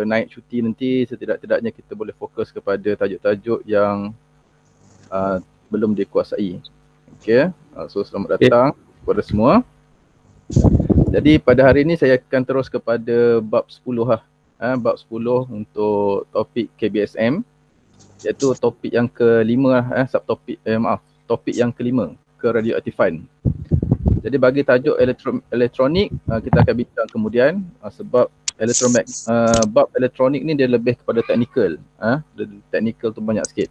naik cuti nanti, setidak-tidaknya kita boleh fokus kepada tajuk-tajuk yang belum dikuasai. Okay, so selamat datang kepada semua. Jadi pada hari ini saya akan terus kepada bab 10 lah. Bab 10 untuk topik KBSM, iaitu topik yang kelima lah, topik yang kelima, keradioaktifan. Jadi bagi tajuk elektronik kita akan bincang kemudian, sebab bab elektronik ni dia lebih kepada teknikal. Teknikal tu banyak sikit.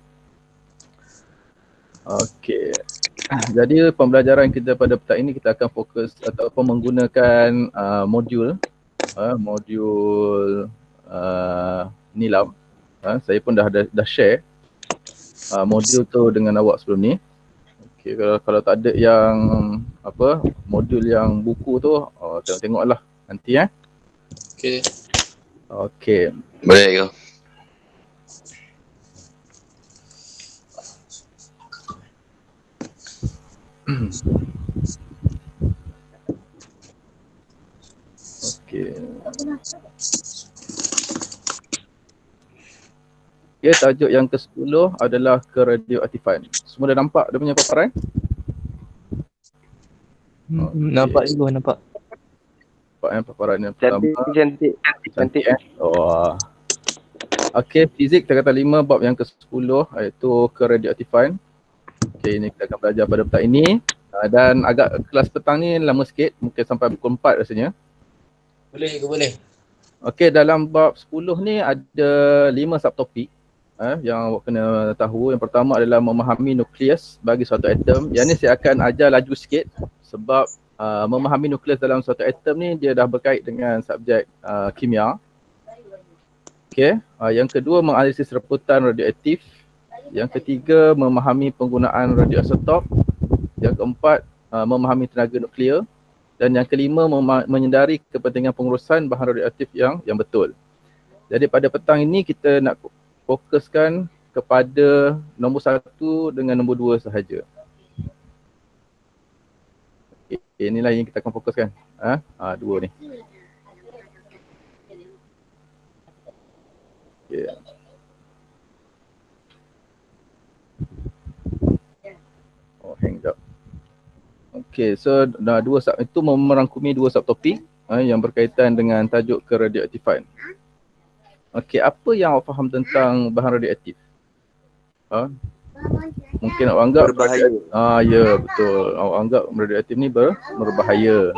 Okey. Jadi pembelajaran kita pada petang ini kita akan fokus ataupun menggunakan modul NILAB. Saya pun dah share modul tu dengan awak sebelum ni. Okay, kalau tak ada yang modul yang buku tu, tengok-tengoklah nanti Okey. Okey. Boleh ke? Okey. Okay, tajuk yang ke-10 adalah keradioaktifan. Semua dah nampak dia punya paparan? Nampak juga, nampak. Nampak paparan yang pertama. Cantik. Okey, fizik tingkatan 5 bab yang ke-10 iaitu keradioaktifan. Okey, ini kita akan belajar pada petang ini. Dan agak kelas petang ni lama sikit, mungkin sampai pukul 4 rasanya. Boleh. Okey, dalam bab 10 ni ada 5 subtopik yang awak kena tahu. Yang pertama adalah memahami nukleus bagi suatu atom. Yang ni saya akan ajar laju sikit sebab memahami nukleus dalam suatu atom ni dia dah berkait dengan subjek kimia. Okey, yang kedua menganalisis reputan radioaktif. Yang ketiga memahami penggunaan radioisotop. Yang keempat memahami tenaga nuklear. Dan yang kelima menyedari kepentingan pengurusan bahan radioaktif yang betul. Jadi pada petang ini kita nak fokuskan kepada nombor 1 dengan nombor 2 sahaja. Okay, inilah yang kita akan fokuskan. Dua ni. Okay. Hang jap. Okay, so itu merangkumi 2 subtopik yang berkaitan dengan tajuk keradioaktifan. Okey, apa yang awak faham tentang bahan radioaktif? Mungkin awak anggap berbahaya. Ya, betul. Awak anggap radioaktif ni berbahaya.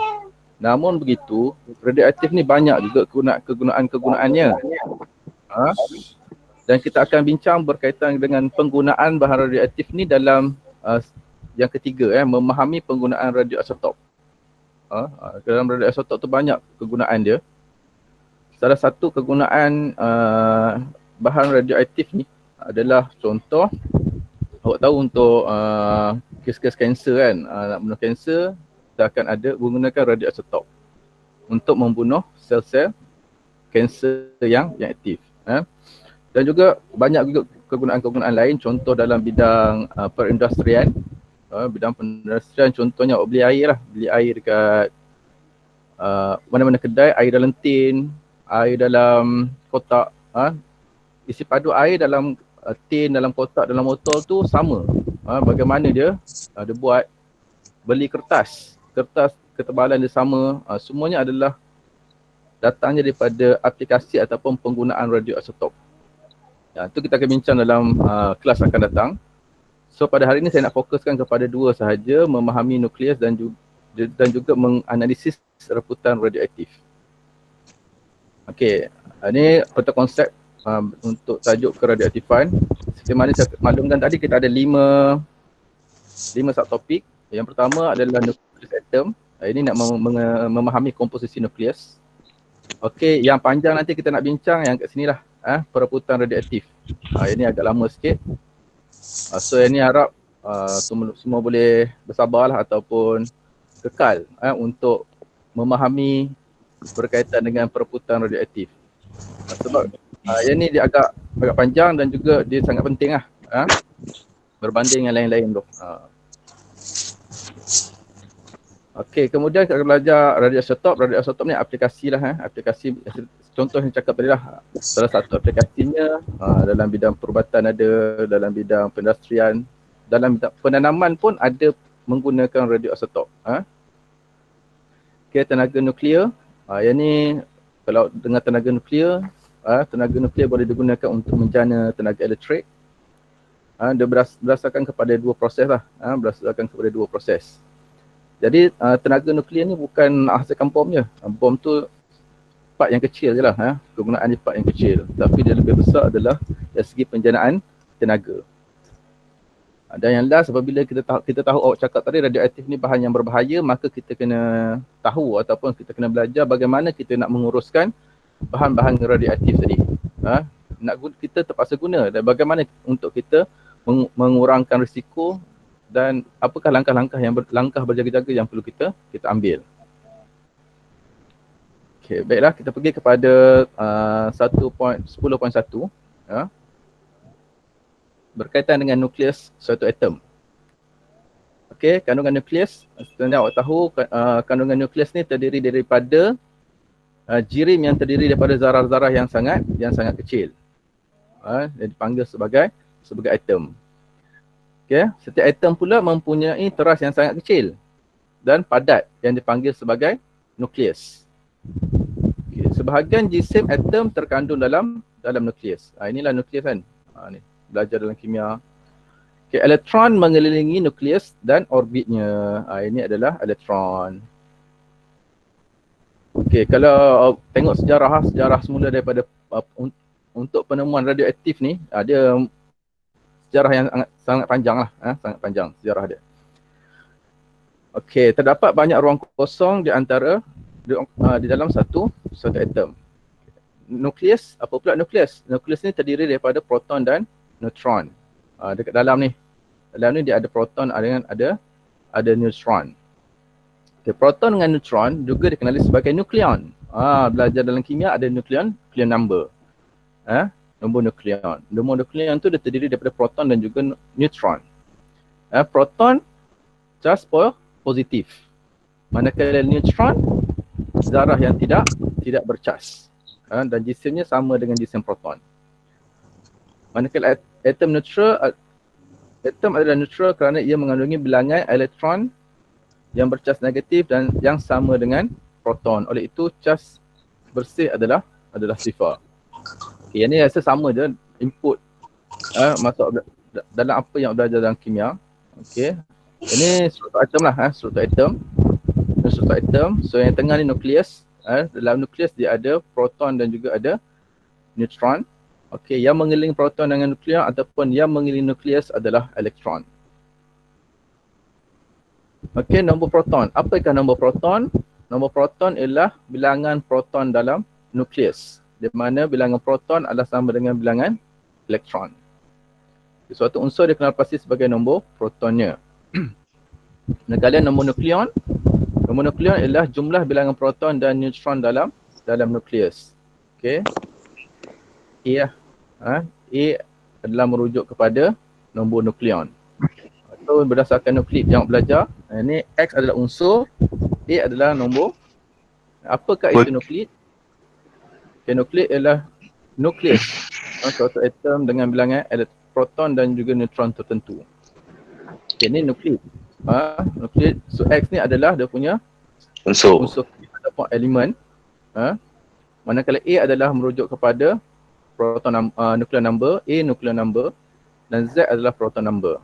Namun begitu, radioaktif ni banyak juga kegunaan-kegunaannya. Dan kita akan bincang berkaitan dengan penggunaan bahan radioaktif ni dalam yang ketiga, memahami penggunaan radioisotop. Dalam radioisotop tu banyak kegunaan dia. Salah satu kegunaan bahan radioaktif ni adalah contoh, awak tahu untuk kes-kes kanser kan, nak bunuh kanser, kita akan ada menggunakan radioisotop untuk membunuh sel-sel kanser yang aktif. Dan juga banyak juga kegunaan-kegunaan lain, contoh dalam bidang perindustrian. Bidang perindustrian contohnya awak beli air lah, beli air dekat mana-mana kedai, air dalam tin, air dalam kotak, isi padu air dalam tin, dalam kotak, dalam botol tu sama. Bagaimana dia buat, beli kertas ketebalan dia sama, semuanya adalah datangnya daripada aplikasi ataupun penggunaan radioisotop. Itu kita akan bincang dalam kelas akan datang. So pada hari ini saya nak fokuskan kepada 2 sahaja, memahami nukleus dan juga menganalisis reputan radioaktif. Okey, ini peta konsep untuk tajuk keradioaktifan. Seperti mana saya maklumkan tadi, kita ada 5 subtopik. Yang pertama adalah nukleus atom. Ini nak memahami komposisi nukleus. Okey, yang panjang nanti kita nak bincang yang kat sini lah, pereputan radioaktif. Ini agak lama sikit. So ini harap semua boleh bersabarlah ataupun kekal untuk memahami berkaitan dengan pereputan radioaktif. Sebab yang ni dia agak panjang dan juga dia sangat penting lah, berbanding yang lain-lain tu. Okey, kemudian kita belajar radioisotop. Radioisotop ni aplikasi lah, aplikasi contoh yang cakap tadi lah. Salah satu aplikasinya dalam bidang perubatan ada, dalam bidang pendastrian, dalam bidang penanaman pun ada menggunakan radioisotop. Okey, tenaga nuklear. Yang ni kalau dengan tenaga nuklear boleh digunakan untuk menjana tenaga elektrik. Dia berdasarkan kepada dua proses lah. Berdasarkan kepada dua proses. Jadi tenaga nuklear ni bukan hasilkan bom je. Bom tu part yang kecil je lah. Kegunaan dia part yang kecil. Tapi dia lebih besar adalah dari segi penjanaan tenaga. Dan yang last, apabila kita tahu awak cakap tadi radioaktif ni bahan yang berbahaya, maka kita kena tahu ataupun kita kena belajar bagaimana kita nak menguruskan bahan-bahan radioaktif tadi. Kita terpaksa guna dan bagaimana untuk kita mengurangkan risiko dan apakah langkah berjaga-jaga yang perlu kita ambil. Okey, baiklah, kita pergi kepada 10.1 berkaitan dengan nukleus suatu atom. Okey, kandungan nukleus, sebenarnya awak tahu kandungan nukleus ni terdiri daripada jirim yang terdiri daripada zarah-zarah yang sangat kecil. Yang dipanggil sebagai atom. Okay. Setiap atom pula mempunyai teras yang sangat kecil dan padat yang dipanggil sebagai nukleus. Okay. Sebahagian jisim atom terkandung dalam nukleus. Inilah nukleus kan. Ni belajar dalam kimia. Okay. Elektron mengelilingi nukleus dan orbitnya. Ini adalah elektron. Okay. Kalau tengok sejarah semula daripada untuk penemuan radioaktif ni, dia sejarah yang sangat panjang lah, sangat panjang sejarah dia. Okey, terdapat banyak ruang kosong di antara di dalam satu atom. Nukleus, apa pula nukleus? Nukleus ni terdiri daripada proton dan neutron. Dekat dalam ni dia ada proton ada neutron. Okay, proton dengan neutron juga dikenali sebagai nukleon. Belajar dalam kimia ada nukleon number. Nombor nukleon. Nombor nukleon tu dia terdiri daripada proton dan juga neutron. Proton charge positif. Manakala neutron zarah yang tidak bercas. Dan jisimnya sama dengan jisim proton. Manakala atom adalah neutral kerana ia mengandungi bilangan elektron yang bercas negatif dan yang sama dengan proton. Oleh itu charge bersih adalah sifar. Okay, yang ni rasa sama je input masuk dalam apa yang belajar dalam kimia. Okey. Ini struktur atom lah, struktur atom. Ini struktur atom. So yang tengah ni nukleus. Dalam nukleus dia ada proton dan juga ada neutron. Okey, yang mengelilingi proton dengan nukleon ataupun yang mengelilingi nukleus adalah elektron. Okey, nombor proton. Apakah nombor proton? Nombor proton ialah bilangan proton dalam nukleus. Di mana bilangan proton adalah sama dengan bilangan elektron. Suatu unsur dikenal pasti sebagai nombor protonnya. Manakala nombor nukleon ialah jumlah bilangan proton dan neutron dalam nukleus. Okey. A adalah merujuk kepada nombor nukleon. Atau berdasarkan nukleid yang belajar, ini X adalah unsur, A adalah nombor. Apakah itu nukleid? Okay, nukleid ialah nukleus suatu atom dengan bilangan proton dan juga neutron tertentu. Okay, ini nukleid. Nukleid. So X ni adalah dia punya unsur ataupun elemen. Manakala A adalah merujuk kepada proton nuclear number, A nuclear number dan Z adalah proton number.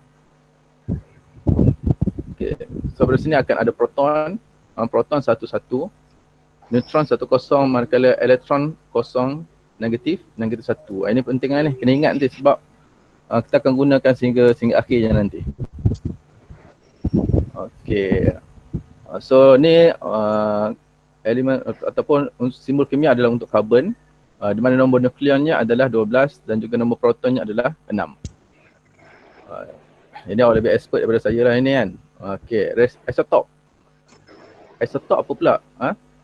Okay. So dari sini akan ada proton 11, neutron 10, manakala elektron kosong, negatif 1. Ini penting ni, kena ingat nanti sebab kita akan gunakan sehingga akhirnya nanti. Okey. So ni elemen ataupun simbol kimia adalah untuk karbon, di mana nombor nukleonnya adalah 12 dan juga nombor protonnya adalah 6. Ini awak lebih expert daripada saya lah ini kan. Okey, isotop. Isotop apa pula?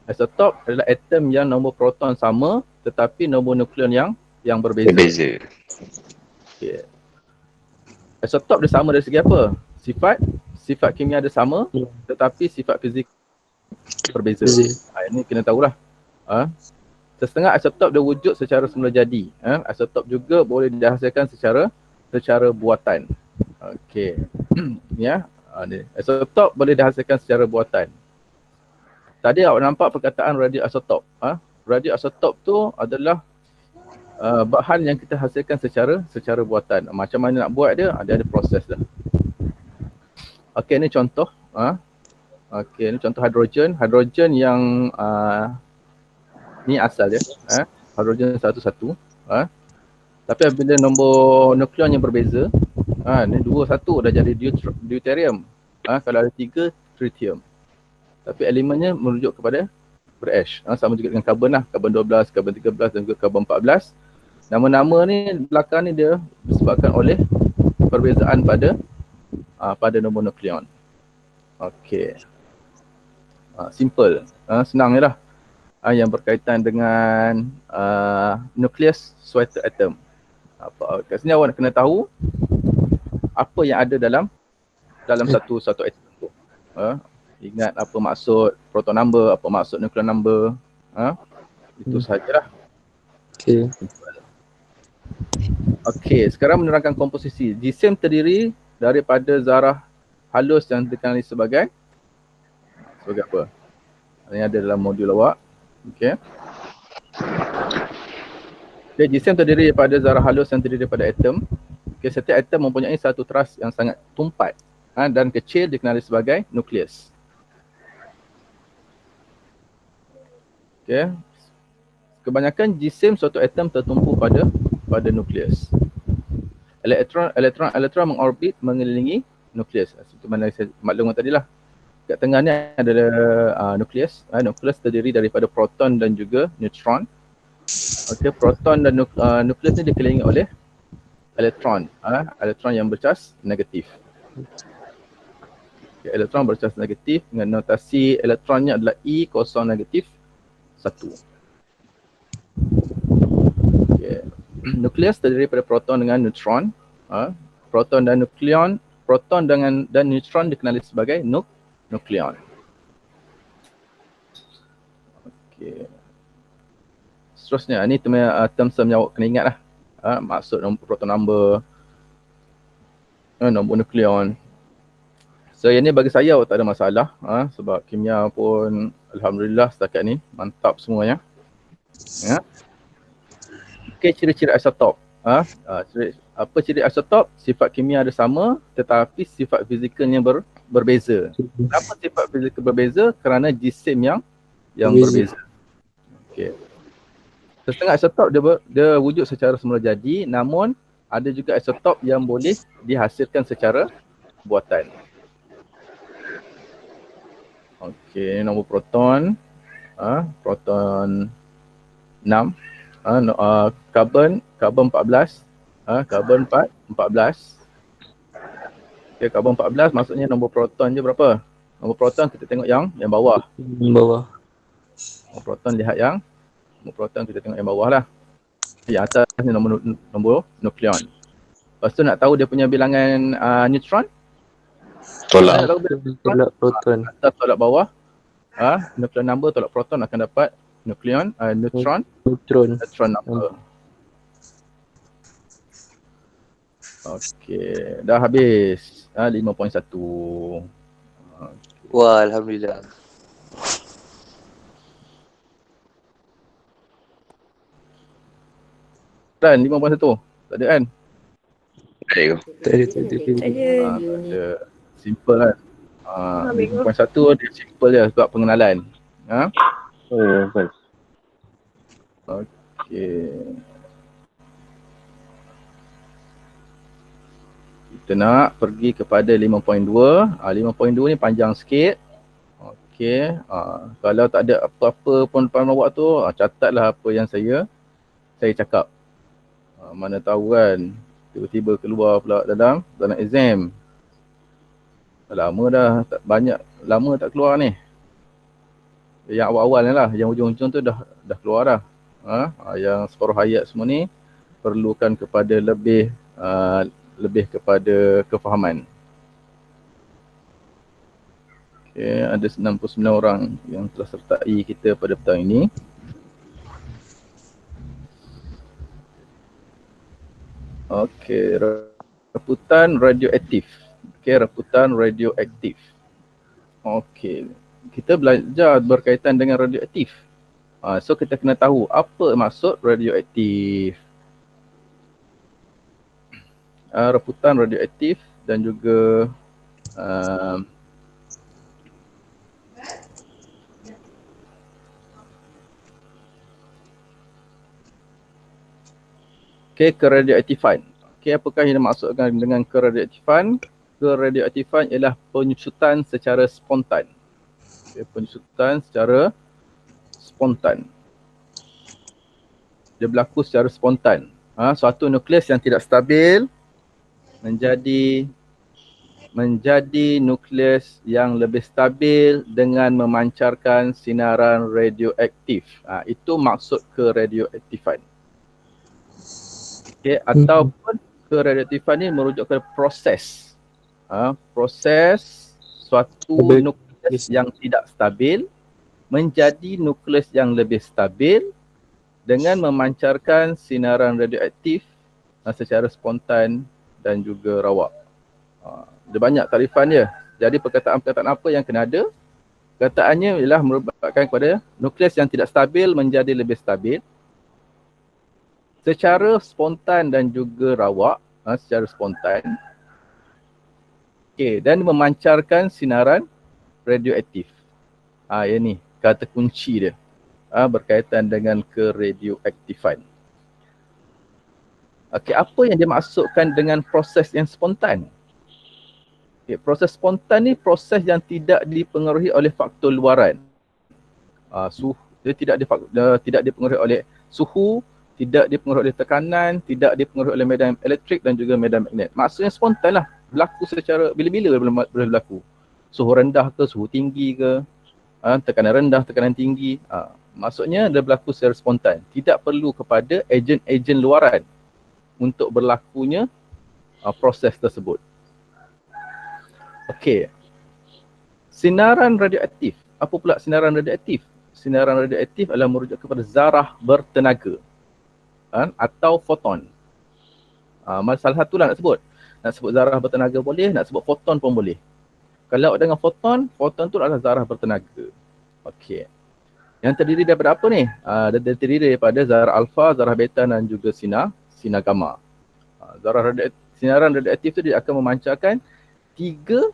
Isotop adalah atom yang nombor proton sama tetapi nombor nukleon yang berbeza. Okey. Isotop dia sama dari segi apa? Sifat kimia dia sama tetapi sifat fizikal berbeza. Ini kena tahulah. Setengah isotop dia wujud secara semula jadi. Isotop juga boleh dihasilkan secara buatan. Okey. Ya. Isotop boleh dihasilkan secara buatan. Tadi awak nampak perkataan radioisotop. Radioisotop tu adalah bahan yang kita hasilkan secara buatan. Macam mana nak buat dia? Ada proses dah. Okey, ni contoh. Okey, ni contoh hidrogen. Hidrogen yang ni asal dia. Hidrogen 1-1. Tapi apabila nombor nukleon yang berbeza, ni 2-1 dah jadi deuterium. Kalau ada 3, tritium. Tapi elemennya merujuk kepada ber-H. Sama juga dengan karbon lah. Karbon 12, karbon 13 dan juga karbon 14. Nama-nama ni belakang ni dia disebabkan oleh perbezaan pada nombor nukleon. Okey. Simple. Senang je lah. Yang berkaitan dengan nucleus suatu atom. Kat sini awak kena tahu apa yang ada dalam satu atom tu. Ingat apa maksud proton number, apa maksud nucleon number. Itu sahajalah. Okey. Okey, sekarang menerangkan komposisi. Jisim terdiri daripada zarah halus yang dikenali sebagai apa? Ini ada dalam modul awak. Okey. Okay, jisim terdiri daripada zarah halus yang terdiri daripada atom. Okay, setiap atom mempunyai satu teras yang sangat tumpat dan kecil dikenali sebagai nukleus. Okay. Kebanyakan jisim suatu atom tertumpu pada nukleus. Elektron mengorbit mengelilingi nukleus. Seperti mana saya maklumkan tadi lah. Kat tengah ni adalah nukleus. Nukleus terdiri daripada proton dan juga neutron. Okey, proton dan nukleus ni dikelilingi oleh elektron. Elektron yang bercas negatif. Okay, elektron bercas negatif dengan notasi elektronnya adalah E kosong negatif 1. Okay. Nukleus terdiri daripada proton dengan neutron. Proton dan nukleon, proton dan neutron dikenali sebagai nukleon. Okey. Seterusnya, ni term yang awak kena ingat lah. Maksud proton number, nombor nukleon. So yang ni bagi saya awak tak ada masalah. Sebab kimia pun alhamdulillah setakat ni mantap semuanya. Okey, ciri-ciri isotop. Apa ciri isotop? Sifat kimia ada sama tetapi sifat fizikalnya berbeza. Kenapa sifat fizikal berbeza? Kerana jisim yang berbeza. Okey. Setengah isotop dia wujud secara semula jadi, namun ada juga isotop yang boleh dihasilkan secara buatan. Okey, nombor proton. Proton 6. Karbon 14. Karbon 14. Okey, karbon 14 maksudnya nombor proton je berapa? Nombor proton kita tengok yang bawah. Bawah. Nombor proton lihat yang proton kita tengok yang bawah lah. Yang atas ni nombor nukleon. Lepas tu nak tahu dia punya bilangan neutron. Tolak. Tolak proton. Atas tolak bawah. Nukleon number tolak proton akan dapat nukleon, neutron number. Okey, dah habis. 5.1. Wah, alhamdulillah. Dan 5.1. Tak ada kan? Tak ada. Ada. Simple kan? 5.1 dia simple je sebab pengenalan. Okey. Kita nak pergi kepada 5.2. 5.2 ni panjang sikit. Okey. Kalau tak ada apa-apa pun depan awak tu, catatlah apa yang saya cakap. Mana tahu kan tiba-tiba keluar pula dalam exam. Lama dah, lama tak keluar ni. Yang awal-awal ni lah, yang ujung-ujung tu dah keluar dah. Yang separuh hayat semua ni perlukan kepada lebih kepada kefahaman. Okay, ada 99 orang yang telah sertai kita pada petang ini. Okey, reputan radioaktif. Okey, reputan radioaktif. Okey, kita belajar berkaitan dengan radioaktif. So kita kena tahu apa maksud radioaktif. Reputan radioaktif dan juga keradioaktifan. Apakah yang dimaksudkan dengan keradioaktifan? Keradioaktifan ialah penyusutan secara spontan. Penyusutan secara spontan. Dia berlaku secara spontan. Suatu nukleus yang tidak stabil menjadi nukleus yang lebih stabil dengan memancarkan sinaran radioaktif. Itu maksud keradioaktifan. Ataupun keradioaktifan ni merujuk kepada proses. Proses suatu nukleus yang tidak stabil menjadi nukleus yang lebih stabil dengan memancarkan sinaran radioaktif secara spontan dan juga rawak. Dia banyak tarifan dia. Jadi perkataan-perkataan apa yang kena ada? Perkataannya ialah merupakan kepada nukleus yang tidak stabil menjadi lebih stabil secara spontan dan juga rawak, secara spontan. Dan memancarkan sinaran radioaktif. Yang ni kata kunci dia. Berkaitan dengan keradioaktifan. Apa yang dimaksudkan dengan proses yang spontan? Proses spontan ni proses yang tidak dipengaruhi oleh faktor luaran. Dia tidak dipengaruhi oleh suhu, tidak dipengaruhi oleh tekanan, tidak dipengaruhi oleh medan elektrik dan juga medan magnet. Maksudnya spontan lah. Berlaku secara bila-bila boleh berlaku. Suhu rendah ke, suhu tinggi ke, tekanan rendah, tekanan tinggi. Maksudnya dia berlaku secara spontan. Tidak perlu kepada ejen-ejen luaran untuk berlakunya proses tersebut. Sinaran radioaktif. Apa pula sinaran radioaktif? Sinaran radioaktif adalah merujuk kepada zarah bertenaga. Atau foton. Salah satu lah nak sebut. Nak sebut zarah bertenaga boleh, nak sebut foton pun boleh. Kalau dengan foton tu adalah zarah bertenaga. Yang terdiri daripada apa ni? Dia terdiri daripada zarah alfa, zarah beta dan juga sinar gamma. Sinaran radioaktif tu dia akan memancarkan 3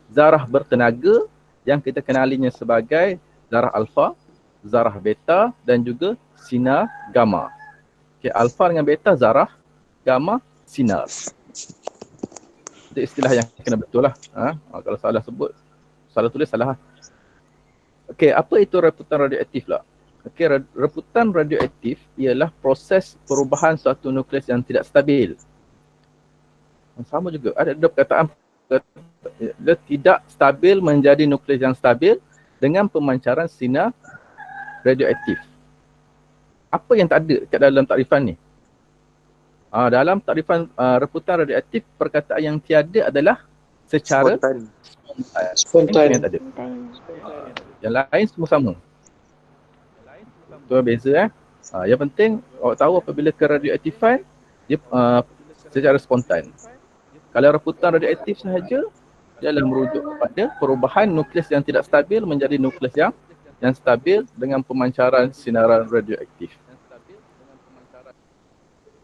zarah bertenaga yang kita kenalinya sebagai zarah alfa, zarah beta dan juga sinar gamma. Alfa dengan beta zarah, gamma sinar. Itu istilah yang kena betul lah. Kalau salah sebut, salah tulis salah. Apa itu reputan radioaktif lah? Reputan radioaktif ialah proses perubahan suatu nukleus yang tidak stabil. Sama juga, ada perkataan dia tidak stabil menjadi nukleus yang stabil dengan pemancaran sinar radioaktif. Apa yang tak ada kat dalam takrifan ni? Dalam takrifan reputan radioaktif, perkataan yang tiada adalah secara spontan. Yang tak ada. Yang lain semua sama. Itu beza. Yang penting awak tahu apabila keradioaktifan dia secara spontan. Kalau reputan radioaktif sahaja, dia adalah merujuk kepada perubahan nukleus yang tidak stabil menjadi nukleus yang stabil dengan pemancaran sinaran radioaktif.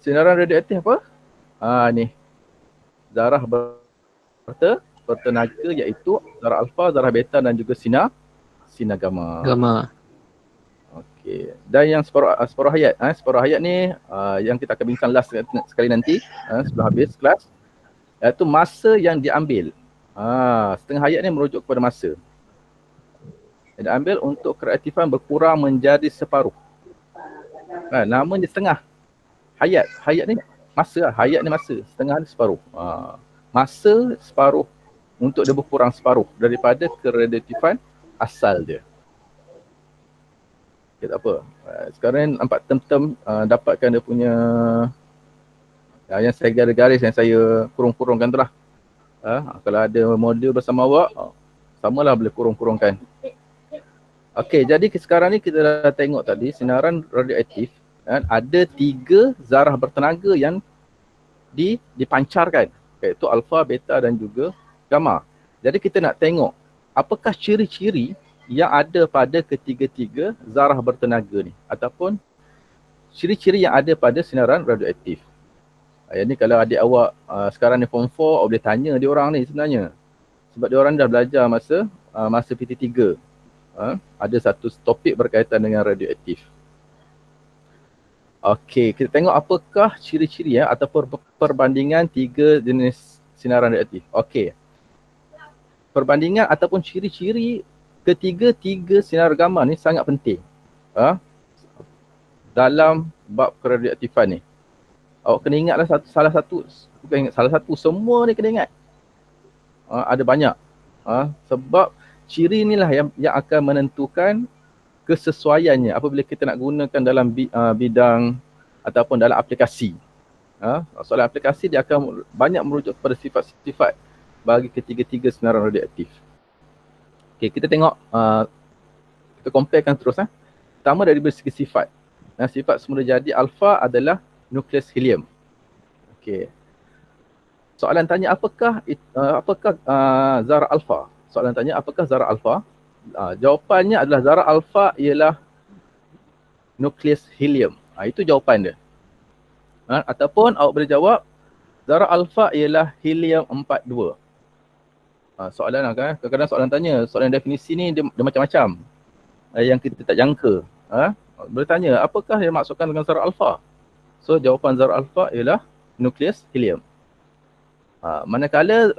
Sinaran radioaktif apa? Ni. Zarah bertenaga iaitu zarah alfa, zarah beta dan juga sinar gamma. Dan yang separuh hayat. Separuh hayat ni yang kita akan bincang last sekali nanti sebelum habis kelas. Iaitu masa yang diambil. Setengah hayat ni merujuk kepada masa. Yang diambil untuk kereaktifan berkurang menjadi separuh. Namanya setengah. Hayat ni masa lah. Hayat ni masa. Setengah ni separuh. Masa separuh untuk dia berkurang separuh daripada keradioaktifan asal dia. Tak apa. Sekarang nampak term-term dapatkan dia punya yang saya garis-garis yang saya kurung-kurungkan tu lah. Kalau ada modul bersama awak, Samalah boleh kurung-kurungkan. Okey, jadi sekarang ni kita dah tengok tadi sinaran radioaktif kan, ada 3 zarah bertenaga yang dipancarkan, iaitu alfa, beta dan juga gamma. Jadi kita nak tengok apakah ciri-ciri yang ada pada ketiga-tiga zarah bertenaga ni ataupun ciri-ciri yang ada pada sinaran radioaktif. Yang ni kalau adik awak sekarang ni form 4, awak boleh tanya dia orang ni sebenarnya. Sebab dia orang dah belajar masa PT3. Ada satu topik berkaitan dengan radioaktif. Okey, kita tengok apakah ciri-ciri ataupun perbandingan 3 jenis sinaran radioaktif. Okey. Perbandingan ataupun ciri-ciri ketiga-tiga sinar gamma ni sangat penting. Dalam bab keradioaktifan ni. Awak kena ingatlah salah satu, bukan ingat salah satu, semua ni kena ingat. Ada banyak. Sebab ciri inilah yang akan menentukan kesesuaiannya apabila kita nak gunakan dalam bidang ataupun dalam aplikasi. Soalan aplikasi dia akan banyak merujuk kepada sifat-sifat bagi ketiga-tiga sinaran radioaktif. Okey, kita tengok, kita comparekan terus. Pertama dari segi sifat. Sifat semula jadi alfa adalah nukleus helium. Okey. Soalan tanya apakah zarah alfa? Soalan tanya apakah zarah alfa? Jawapannya adalah zarah alfa ialah nukleus helium. Itu jawapan dia. Ataupun awak boleh jawab zarah alfa ialah helium-42. Soalan kan, kadang-kadang soalan tanya, soalan definisi ni dia macam-macam. Yang kita tak jangka. Boleh tanya apakah yang maksudkan dengan zarah alfa? So jawapan zarah alfa ialah nukleus helium. Manakala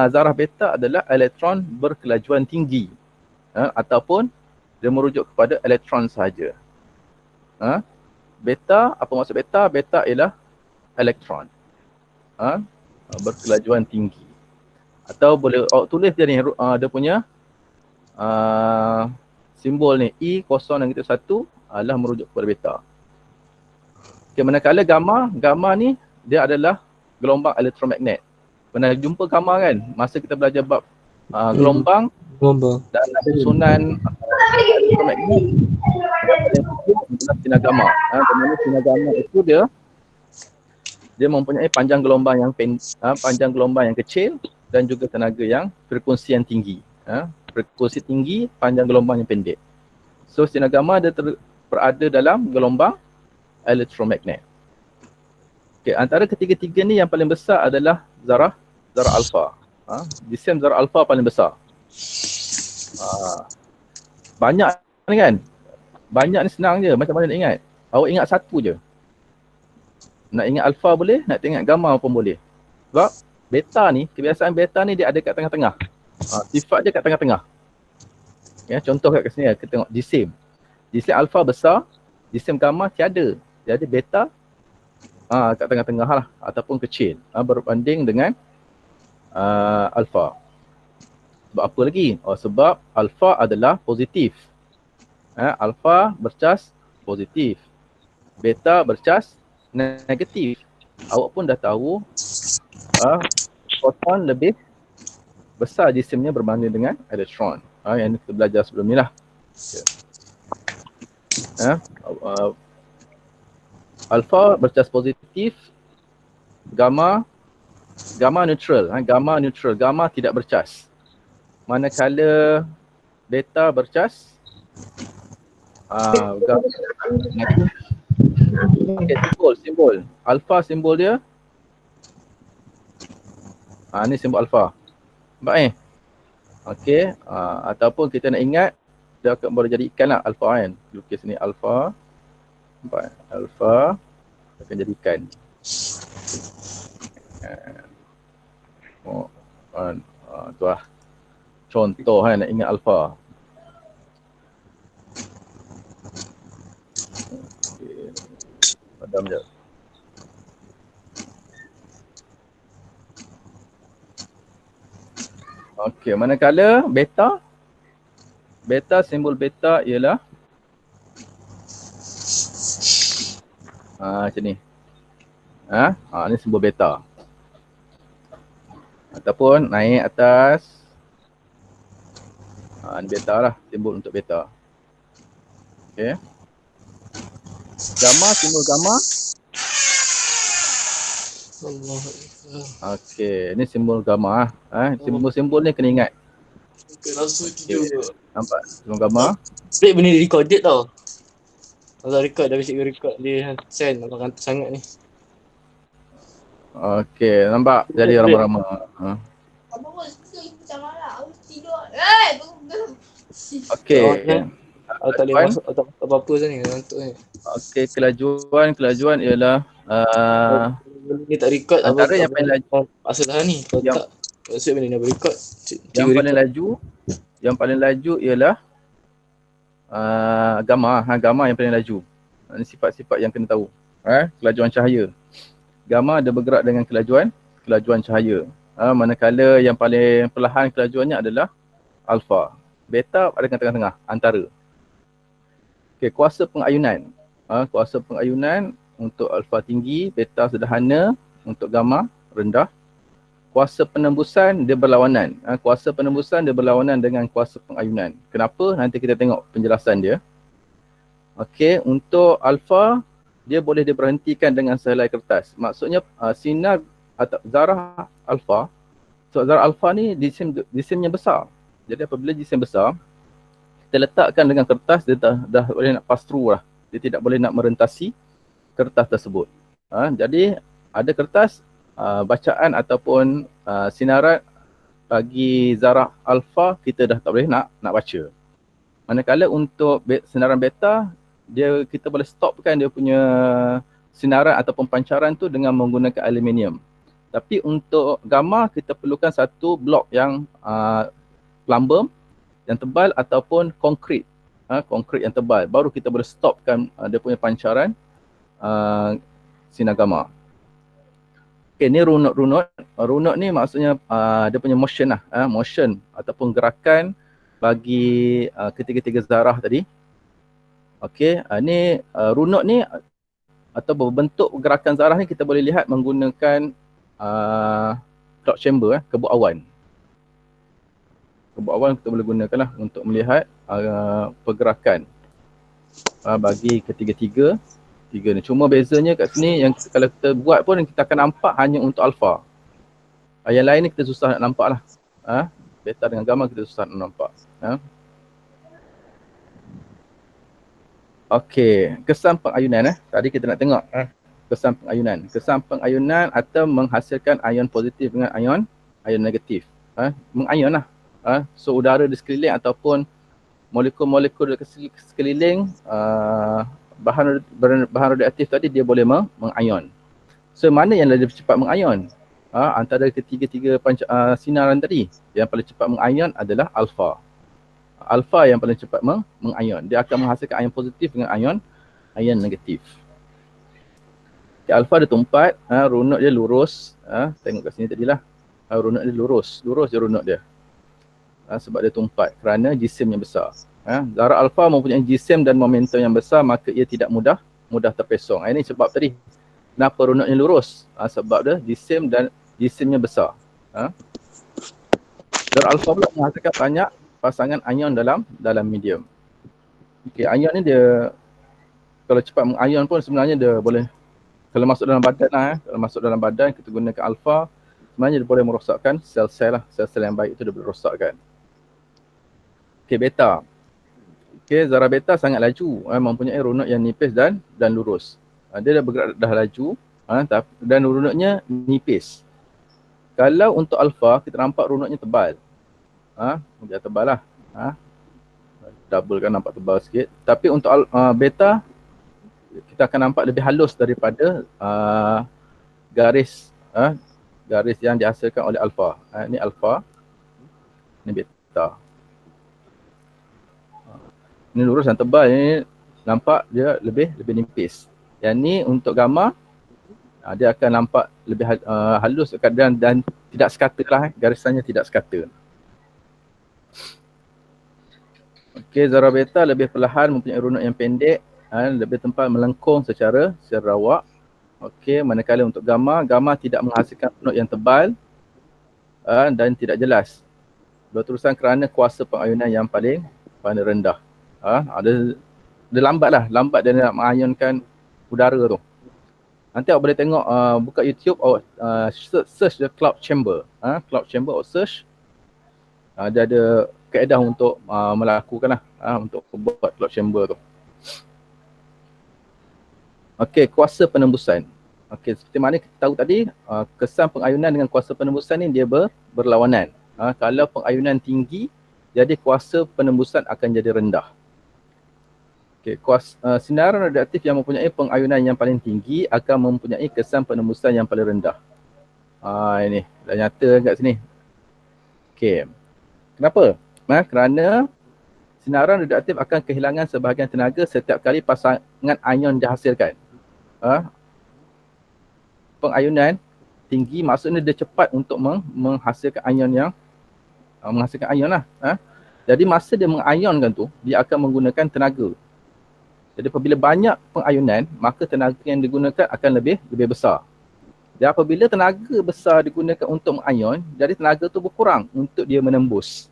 zarah beta adalah elektron berkelajuan tinggi. Ataupun dia merujuk kepada elektron sahaja. Beta, apa maksud beta? Beta ialah elektron berkelajuan tinggi. Atau boleh awak tulis dia ni, dia punya simbol ni E0-1 adalah merujuk kepada beta. Okay, manakala gamma ni dia adalah gelombang elektromagnet. Pernah jumpa gamma kan? Masa kita belajar bab gelombang dalam susunan elektromagnet, sinar gamma. Di sinar gamma itu dia mempunyai panjang gelombang yang kecil dan juga tenaga yang frekuensi yang tinggi. Frekuensi tinggi, panjang gelombang yang pendek. So sinar gamma dia berada dalam gelombang elektromagnet. Okay, antara ketiga-tiga ni yang paling besar adalah zarah alfa. Jism zarah alfa paling besar. Banyak ni kan? Banyak ni senang je, macam mana nak ingat? Awak ingat satu je. Nak ingat alfa boleh, nak ingat gamma pun boleh. Sebab beta ni, kebiasaan beta ni dia ada kat tengah-tengah. Sifat dia kat tengah-tengah. Ya, contoh kat sini kita tengok jism. Jism alfa besar, jism gamma tiada. Jadi beta kat tengah-tengah lah ataupun kecil berbanding dengan alfa. Sebab apa lagi? Sebab alfa adalah positif. Alfa bercas positif. Beta bercas negatif. Awak pun dah tahu proton lebih besar jisimnya berbanding dengan elektron. Yang kita belajar sebelum ni lah. Alfa bercas positif, gamma neutral. Gamma tidak bercas. Manakala beta bercas simbol. Alfa simbol dia. Ni simbol alfa. Nampak okey, ataupun kita nak ingat dia akan boleh jadi ikan lah alfa kan. Lukis ni alfa. Nampak? Alfa akan jadi ikan. Tu lah contoh kan nak ingat alfa. Okay. Padam je. Okey, manakala beta simbol beta ialah macam ni. Ni simbol beta. Ataupun naik atas. Ini beta lah, simbol untuk beta. Okey. Gamma, simbol gamma. Okey, ini simbol gamma. Simbol-simbol ni kena ingat. Okay. Nampak simbol gamma. Split benda ni recorded tau. Kalau record dah basic record dia send nak kantor sangat ni. Okey, nampak jadi rama-rama. Okey. Aku tak boleh masuk apa-apa sana ni, ngantuk ni. Okey, kelajuan ialah ni tak record antara apa yang paling laju asal dah ni. Kalau tak maksud benda ni nak record. Yang paling laju ialah gamma. Gamma yang paling laju. Ini sifat-sifat yang kena tahu. Kelajuan cahaya. Gamma dia bergerak dengan kelajuan cahaya. Manakala yang paling perlahan kelajuannya adalah alfa. Beta ada kat tengah-tengah, antara. Okey, kuasa pengayunan. Kuasa pengayunan untuk alfa tinggi, beta sederhana, untuk gamma rendah. Kuasa penembusan dia berlawanan. Kuasa penembusan dia berlawanan dengan kuasa pengayunan. Kenapa? Nanti kita tengok penjelasan dia. Okey, untuk alfa dia boleh diberhentikan dengan sehelai kertas. Maksudnya sinar atau zarah alfa. So zarah alfa ni jisimnya besar. Jadi apabila jisim besar, kita letakkan dengan kertas, dia dah boleh nak pass through lah. Dia tidak boleh nak merentasi kertas tersebut. Jadi ada kertas, bacaan ataupun sinaran bagi zarah alfa kita dah tak boleh nak baca. Manakala untuk sinaran beta, kita boleh stopkan dia punya sinaran ataupun pancaran tu dengan menggunakan aluminium. Tapi untuk gamma kita perlukan satu blok yang plumber yang tebal ataupun konkrit. Konkrit yang tebal. Baru kita boleh stopkan dia punya pancaran sinar gamma. Okay, ni runut. Runut ni maksudnya dia punya motion lah. Motion ataupun gerakan bagi ketiga-tiga zarah tadi. Okey, ni runut ni atau bentuk gerakan zarah ni kita boleh lihat menggunakan cloud chamber, kebuk awan. Kebuk awan kita boleh gunakan lah untuk melihat pergerakan bagi ketiga-tiga ni. Cuma bezanya kat sini yang kalau kita buat pun kita akan nampak hanya untuk alfa. Yang lain ni kita susah nak nampak lah. Beta dengan gamma kita susah nak nampak. Okey, kesan pengayunan tadi kita nak tengok kesan pengayunan. Kesan pengayunan atau menghasilkan ion positif dengan ion negatif. Mengayon lah. So udara di sekeliling ataupun molekul-molekul di sekeliling bahan radioaktif tadi dia boleh mengayon. So mana yang lebih cepat mengayon? Antara ketiga-tiga sinaran tadi, yang paling cepat mengayon adalah alfa. Alfa yang paling cepat mengayon. Dia akan menghasilkan ion positif dengan ion negatif. Okay, alfa dia tumpat, runut dia lurus. Tengok kat sini tadilah. Runut dia lurus je runut dia. Sebab dia tumpat kerana jisim yang besar. Zarah alfa mempunyai jisim dan momentum yang besar, maka ia tidak mudah terpesong. Ini sebab tadi. Kenapa runutnya lurus? Sebab dia jisimnya besar. Zarah alfa pula menghasilkan banyak pasangan ion dalam medium. Okey, ion ni dia kalau cepat mengayon pun sebenarnya dia boleh, kalau masuk dalam badan kalau masuk dalam badan kita gunakan alfa, sebenarnya dia boleh merosakkan sel-sel lah. Sel-sel yang baik itu dia boleh rosakkan. Okey, beta. Okey, zarah beta sangat laju, mempunyai runut yang nipis dan lurus. Dia dah bergerak dah laju, dan runutnya nipis. Kalau untuk alfa kita nampak runutnya tebal. Dia tebal lah. Double kan, nampak tebal sikit. Tapi untuk beta kita akan nampak lebih halus daripada garis yang dihasilkan oleh alfa. Ini alfa, ini beta. Ini lurus dan tebal, ini nampak dia lebih nipis. Yang ni untuk gamma, dia akan nampak lebih halus dan tidak sekata lah, garisannya tidak sekata. Okey, zarah beta lebih perlahan, mempunyai runut yang pendek, lebih tempat melengkung secara rawak. Okey, manakala untuk gamma tidak menghasilkan runut yang tebal dan tidak jelas. berterusan kerana kuasa pengayunan yang paling rendah. Dia lambat dia nak mengayunkan udara tu. Nanti awak boleh tengok, buka YouTube, awak search the cloud chamber. Cloud chamber awak search. Dia ada kaedah untuk melakukan untuk buat cloud chamber tu. Okey, kuasa penembusan. Okey, seperti mana kita tahu tadi, kesan pengayunan dengan kuasa penembusan ni dia berlawanan. Kalau pengayunan tinggi, jadi kuasa penembusan akan jadi rendah. Okey, sinaran radioaktif yang mempunyai pengayunan yang paling tinggi akan mempunyai kesan penembusan yang paling rendah. Ini dah nyata kat sini. Okey. Kenapa? Kerana sinaran radioaktif akan kehilangan sebahagian tenaga setiap kali pasangan ion dihasilkan. Pengayunan tinggi maksudnya dia cepat untuk menghasilkan ion yang menghasilkan ion lah. Jadi masa dia mengayonkan tu, dia akan menggunakan tenaga. Jadi apabila banyak pengayunan, maka tenaga yang digunakan akan lebih besar. Dan apabila tenaga besar digunakan untuk mengayon, jadi tenaga tu berkurang untuk dia menembus.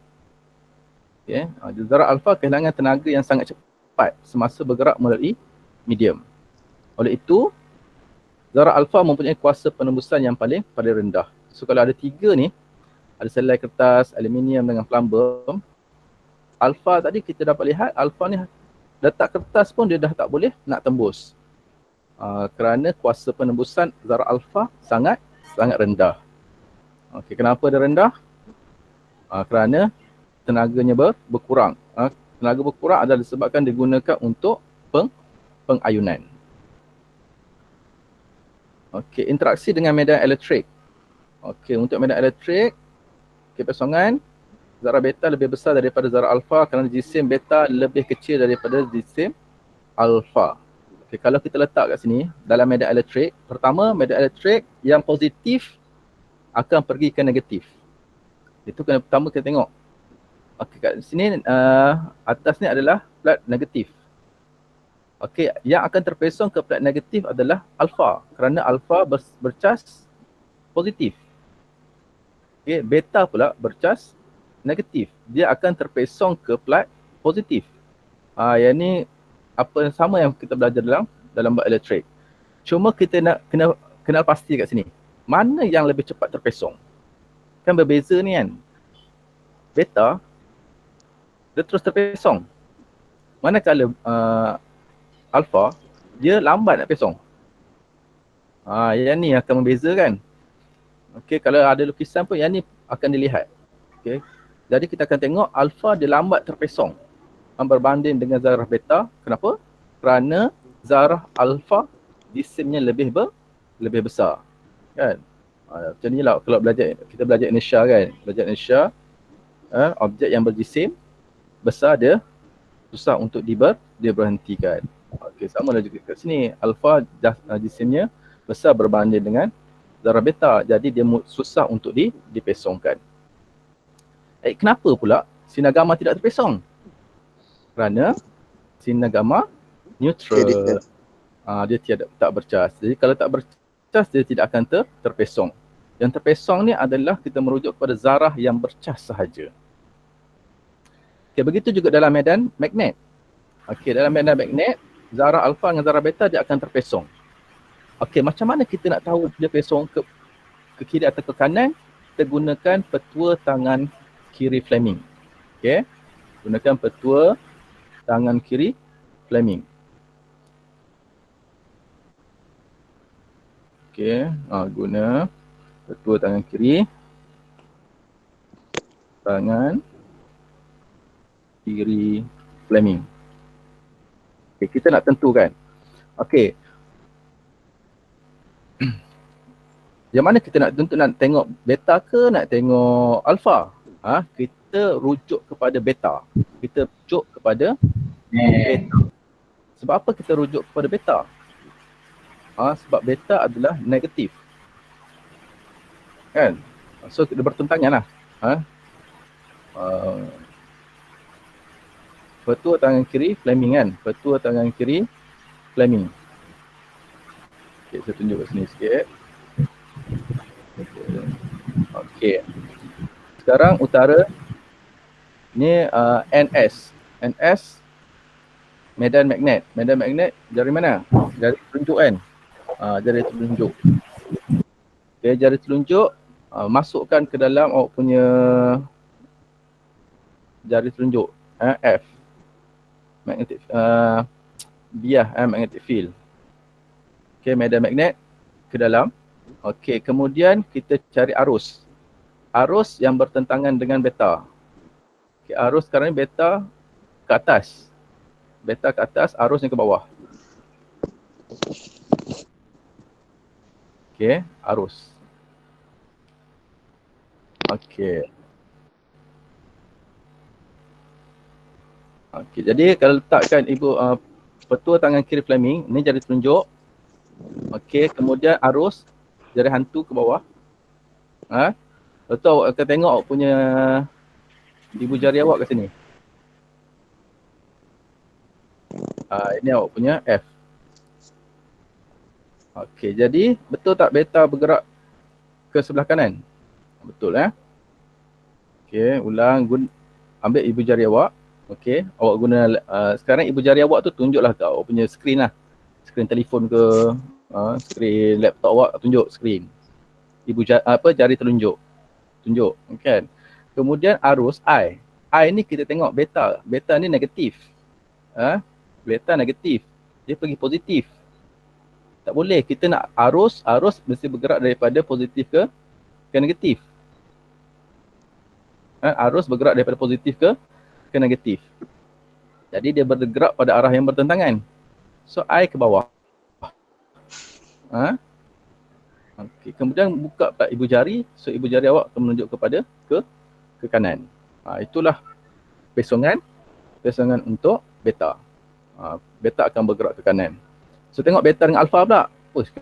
Okay. Zarah alfa kehilangan tenaga yang sangat cepat semasa bergerak melalui medium. Oleh itu, zarah alfa mempunyai kuasa penembusan yang paling rendah. So kalau ada 3 ni, ada selai kertas, aluminium dengan plumbum. Alfa tadi kita dapat lihat, alfa ni letak kertas pun dia dah tak boleh nak tembus. Kerana kuasa penembusan zarah alfa sangat rendah. Okey, kenapa dia rendah? Kerana tenaganya berkurang. Tenaga berkurang adalah disebabkan digunakan untuk pengayunan. Okey, interaksi dengan medan elektrik. Okey, untuk medan elektrik, kepesongan zarah beta lebih besar daripada zarah alfa kerana jisim beta lebih kecil daripada jisim alfa. Okey, kalau kita letak kat sini dalam medan elektrik, pertama medan elektrik yang positif akan pergi ke negatif. Itu kena pertama kita tengok. Okey, kat sini atas ni adalah plat negatif. Okey, yang akan terpesong ke plat negatif adalah alfa kerana alfa bercas positif. Okey, beta pula bercas negatif. Dia akan terpesong ke plat positif. Yang ni apa yang sama yang kita belajar dalam bab elektrik. Cuma kita nak kenal pasti kat sini. Mana yang lebih cepat terpesong? Kan berbeza ni kan. Beta dia terus terpesong. Manakala alfa dia lambat nak pesong. Yang ni akan membezakan. Okey, kalau ada lukisan pun yang ni akan dilihat. Okey. Jadi kita akan tengok alfa dia lambat terpesong berbanding dengan zarah beta. Kenapa? Kerana zarah alfa jisimnya lebih besar. Kan? Macam ni lah kalau kita belajar inersia kan. Belajar inersia, objek yang berjisim besar dia susah untuk dia berhentikan. Okey, sama lah juga kat sini. Alfa jisimnya besar berbanding dengan zarah beta. Jadi dia susah untuk dipesongkan. Kenapa pula sinar gamma tidak terpesong? Kerana sinar gamma neutral. Dia tak bercas. Jadi kalau tak bercas dia tidak akan terpesong. Yang terpesong ni adalah kita merujuk kepada zarah yang bercas sahaja. Okay, begitu juga dalam medan magnet. Okey, dalam medan magnet, zarah alfa dengan zarah beta dia akan terpesong. Okey, macam mana kita nak tahu dia pesong ke kiri atau ke kanan? Kita gunakan petua tangan kiri Fleming. Okey. Gunakan petua tangan kiri Fleming. Okey, guna petua tangan kiri. Tangan kiri Fleming. Okay, kita nak tentukan. Okey. Yang mana kita nak tentu, nak tengok beta ke nak tengok alfa? Kita rujuk kepada beta. Kita rujuk kepada beta. Sebab apa kita rujuk kepada beta? Sebab beta adalah negatif. Kan? So kita bertentangan lah. Petua tangan kiri Fleming kan? Petua tangan kiri Fleming. Okay, saya tunjuk kat sini sikit. Okay. Sekarang utara Ni NS. NS medan magnet. Medan magnet jari mana? Jari telunjuk kan? Jari telunjuk. Okay, jari telunjuk masukkan ke dalam awak punya jari telunjuk F. Magnetic biah magnetic field. Okay, medan magnet ke dalam. Okay, kemudian kita cari arus. Arus yang bertentangan dengan beta. Okay, arus sekarang ni beta ke atas. Beta ke atas, arusnya ke bawah. Okay, arus. Okay. Okay, jadi kalau letakkan ibu petua tangan kiri Fleming, ni jari telunjuk. Okay, kemudian arus jari hantu ke bawah. Lepas tu awak akan tengok awak punya ibu jari awak kat sini. Ini awak punya F. Okey, jadi betul tak beta bergerak ke sebelah kanan? Betul Okey, ulang ambil ibu jari awak. Okey, awak guna sekarang ibu jari awak tu tunjuklah kat awak punya skrin lah. Skrin telefon ke, skrin laptop awak tunjuk skrin. Ibu jari telunjuk. Tunjuk, kan? Kemudian arus I. I ni kita tengok beta. Beta ni negatif. Beta negatif. Dia pergi positif. Tak boleh. Kita nak arus mesti bergerak daripada positif ke negatif. Arus bergerak daripada positif ke negatif. Jadi dia bergerak pada arah yang bertentangan. So I ke bawah. Okay. Kemudian buka pula ibu jari. So ibu jari awak akan menunjuk kepada ke kanan. Itulah pesongan untuk beta. Beta akan bergerak ke kanan. So tengok beta dengan alfa pula.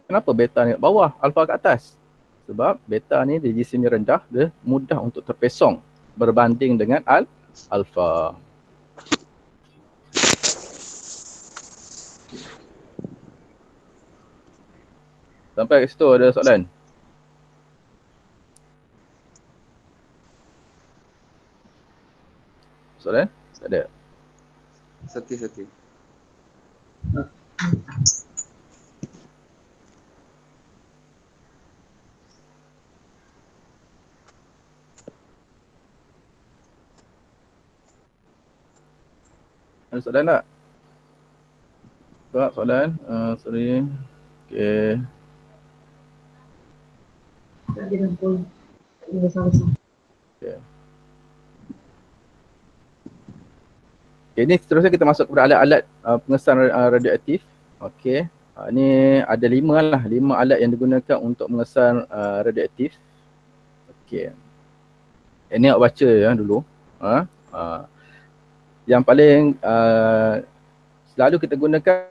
Kenapa beta ni kat bawah, alfa kat atas? Sebab beta ni dia jisimnya rendah, dia mudah untuk terpesong berbanding dengan alfa. Sampai ke situ ada soalan? Soalan? Tak ada? Sati. Ada soalan tak? Tak soalan? Sorry. Okay. Okay. Okay, ni seterusnya kita masuk kepada alat-alat pengesan radioaktif. Okey. Ni ada 5 alat yang digunakan untuk mengesan radioaktif. Okey. Ini awak baca dulu. Yang paling selalu kita gunakan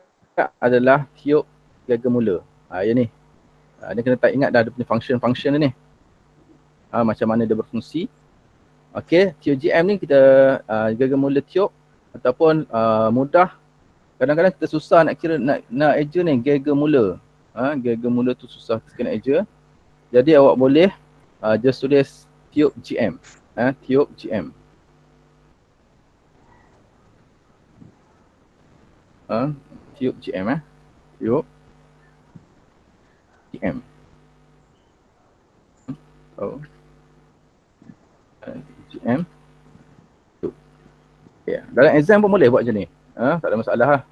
adalah tiup gaga mula. Yang ni. Ni kena tak ingat dah ada punya function ni. Macam mana dia berfungsi. Okey, tiup GM ni kita gaga mula tiup ataupun mudah. Kadang-kadang kita susah nak kira nak eja ni gaga mula. Gaga mula tu susah kita nak eja. Jadi awak boleh just tulis tiup GM. Tiup GM. Tiup GM tiup GM. GM. Okay. Dalam exam pun boleh buat macam ni. Tak ada masalah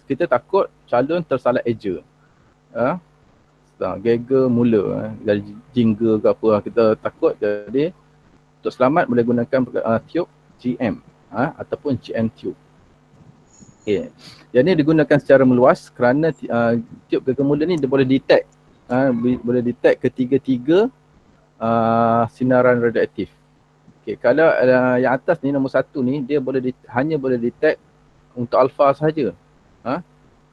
kita takut calon tersalah eja. Gaga mula dari jingga ke apa kita takut, jadi untuk selamat boleh gunakan tiup GM ataupun GM tube. Okay. Jadi digunakan secara meluas kerana tiup gaga mula ni dia boleh detect ketiga-tiga sinaran radioaktif. Okay. Kalau yang atas ni nombor 1 ni dia hanya boleh detect untuk alfa sahaja.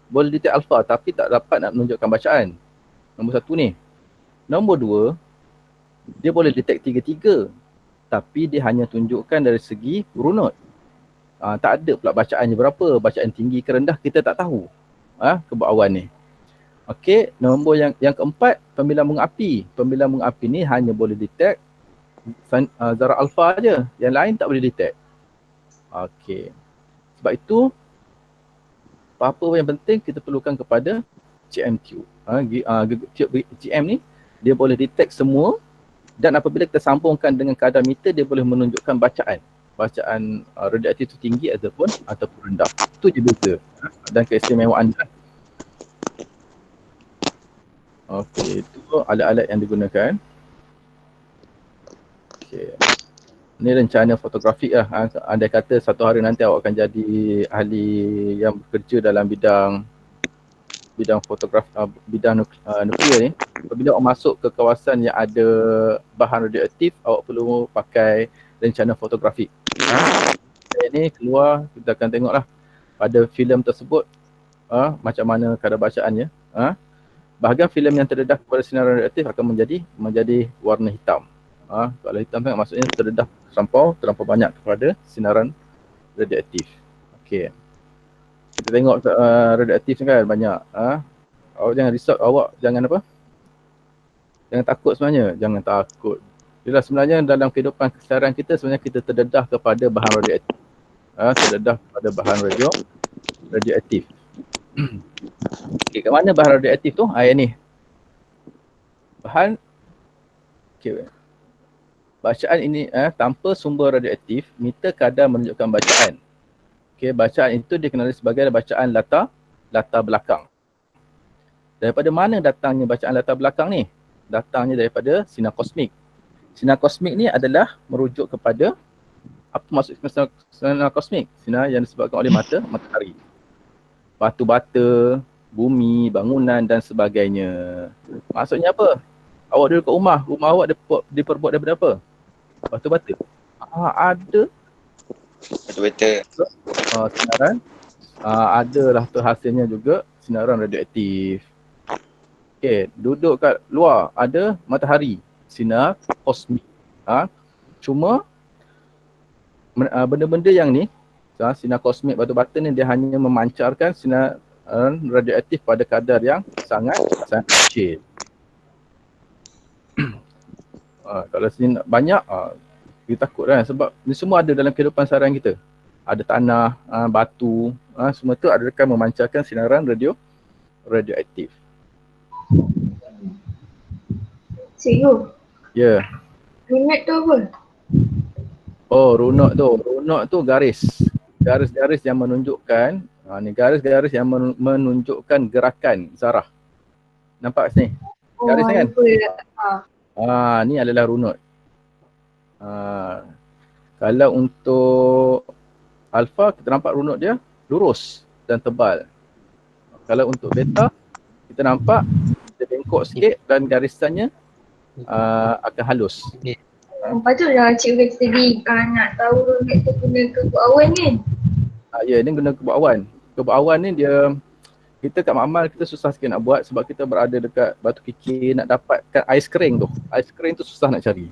Boleh detect alfa tapi tak dapat nak menunjukkan bacaan. Nombor 1 ni. Nombor 2 dia boleh detect tiga-tiga tapi dia hanya tunjukkan dari segi runut. Tak ada pula bacaannya berapa, bacaan tinggi ke rendah kita tak tahu. Kebawahan ni. Okey, nombor yang keempat, pembilang bunga api. Pembilang bunga api ni hanya boleh detect zarah alfa je. Yang lain tak boleh detect. Okey. Sebab itu apa yang penting kita perlukan kepada GM tube. Tube GM ni dia boleh detect semua, dan apabila kita sambungkan dengan kadar meter, dia boleh menunjukkan bacaan radioaktif itu tinggi ataupun rendah. Itu je beza dan keistimewaan dia. Okey, itu alat-alat yang digunakan. Okey. Ini rencana fotografik lah. Andai kata satu hari nanti awak akan jadi ahli yang bekerja dalam bidang fotografi, bidang nuklear ni. Apabila awak masuk ke kawasan yang ada bahan radioaktif, awak perlu pakai rencana fotografik. Ini keluar, kita akan tengoklah pada filem tersebut macam mana kadar bacaannya. Bahagian filem yang terdedah kepada sinaran radioaktif akan menjadi warna hitam. Kalau hitam kan maksudnya terlampau banyak kepada sinaran radioaktif. Okey. Kita tengok radioaktif kan banyak. Awak jangan risau, awak jangan apa? Jangan takut sebenarnya, jangan takut. Bila sebenarnya dalam kehidupan keseharian kita sebenarnya kita terdedah kepada bahan radioaktif. Terdedah kepada bahan radioaktif. Okey, kat mana bahan radioaktif tu? Yang ni. Bahan bacaan ini tanpa sumber radioaktif, meter kadar menunjukkan bacaan. Okey, bacaan itu dikenali sebagai bacaan latar belakang. Daripada mana datangnya bacaan latar belakang ni? Datangnya daripada sinar kosmik. Sinar kosmik ni adalah merujuk kepada apa maksud sinar kosmik? Sinar yang disebabkan oleh matahari. Batu bata, bumi, bangunan dan sebagainya. Maksudnya apa? Awak duduk kat rumah awak diperbuat daripada apa? Batu bata. Ada Batu bata. sinaran. Adalah tu hasilnya juga sinaran radioaktif. Okey, duduk kat luar ada matahari, sinar kosmik. Cuma benda-benda yang ni, sinar kosmik batu bata ni dia hanya memancarkan sinar radioaktif pada kadar yang sangat kecil. Kalau sini banyak, kita takut kan sebab ni semua ada dalam kehidupan seharian kita. Ada tanah, batu, semua tu akan memancarkan sinaran radioaktif. Cikgu. Ya. Runut tu apa? Runut tu garis. Garis-garis yang menunjukkan, ni garis-garis yang menunjukkan gerakan zarah. Nampak sini? Garis ni kan? Ni adalah runut. Kalau untuk alfa kita nampak runut dia lurus dan tebal. Kalau untuk beta kita nampak dia bengkok sikit dan garisannya akan halus. Patutlah cikgu kata tadi nak tahu runut tu guna kebuk awan kan? Ya, dia guna kebuk awan. Kebuk awan ni dia, kita kat Makmal kita susah sikit nak buat sebab kita berada dekat Batu Kikir, nak dapatkan ais kering tu. Ais kering tu susah nak cari.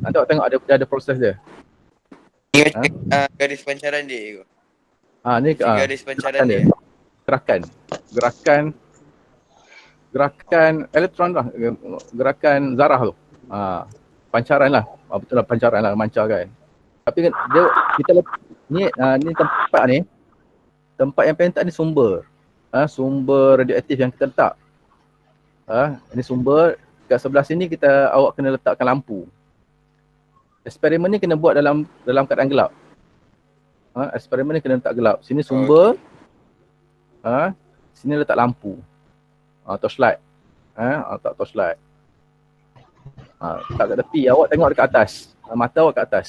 Nanti awak tengok ada proses dia. Garis pancaran dia. Ni garis pancaran dia. Gerakan elektron lah, gerakan zarah tu. Pancaran lah. Betul lah, pancaran lah, mancarkan. Tapi kan dia, ni tempat yang pentak ni sumber. Sumber radioaktif yang kita letak. Ini sumber. Kat sebelah sini awak kena letakkan lampu. Eksperimen ni kena buat dalam keadaan gelap. Eksperimen ni kena letak gelap. Sini sumber. Sini letak lampu. Torchlight. Letak torchlight. Letak kat tepi. Awak tengok dekat atas. Mata awak kat atas.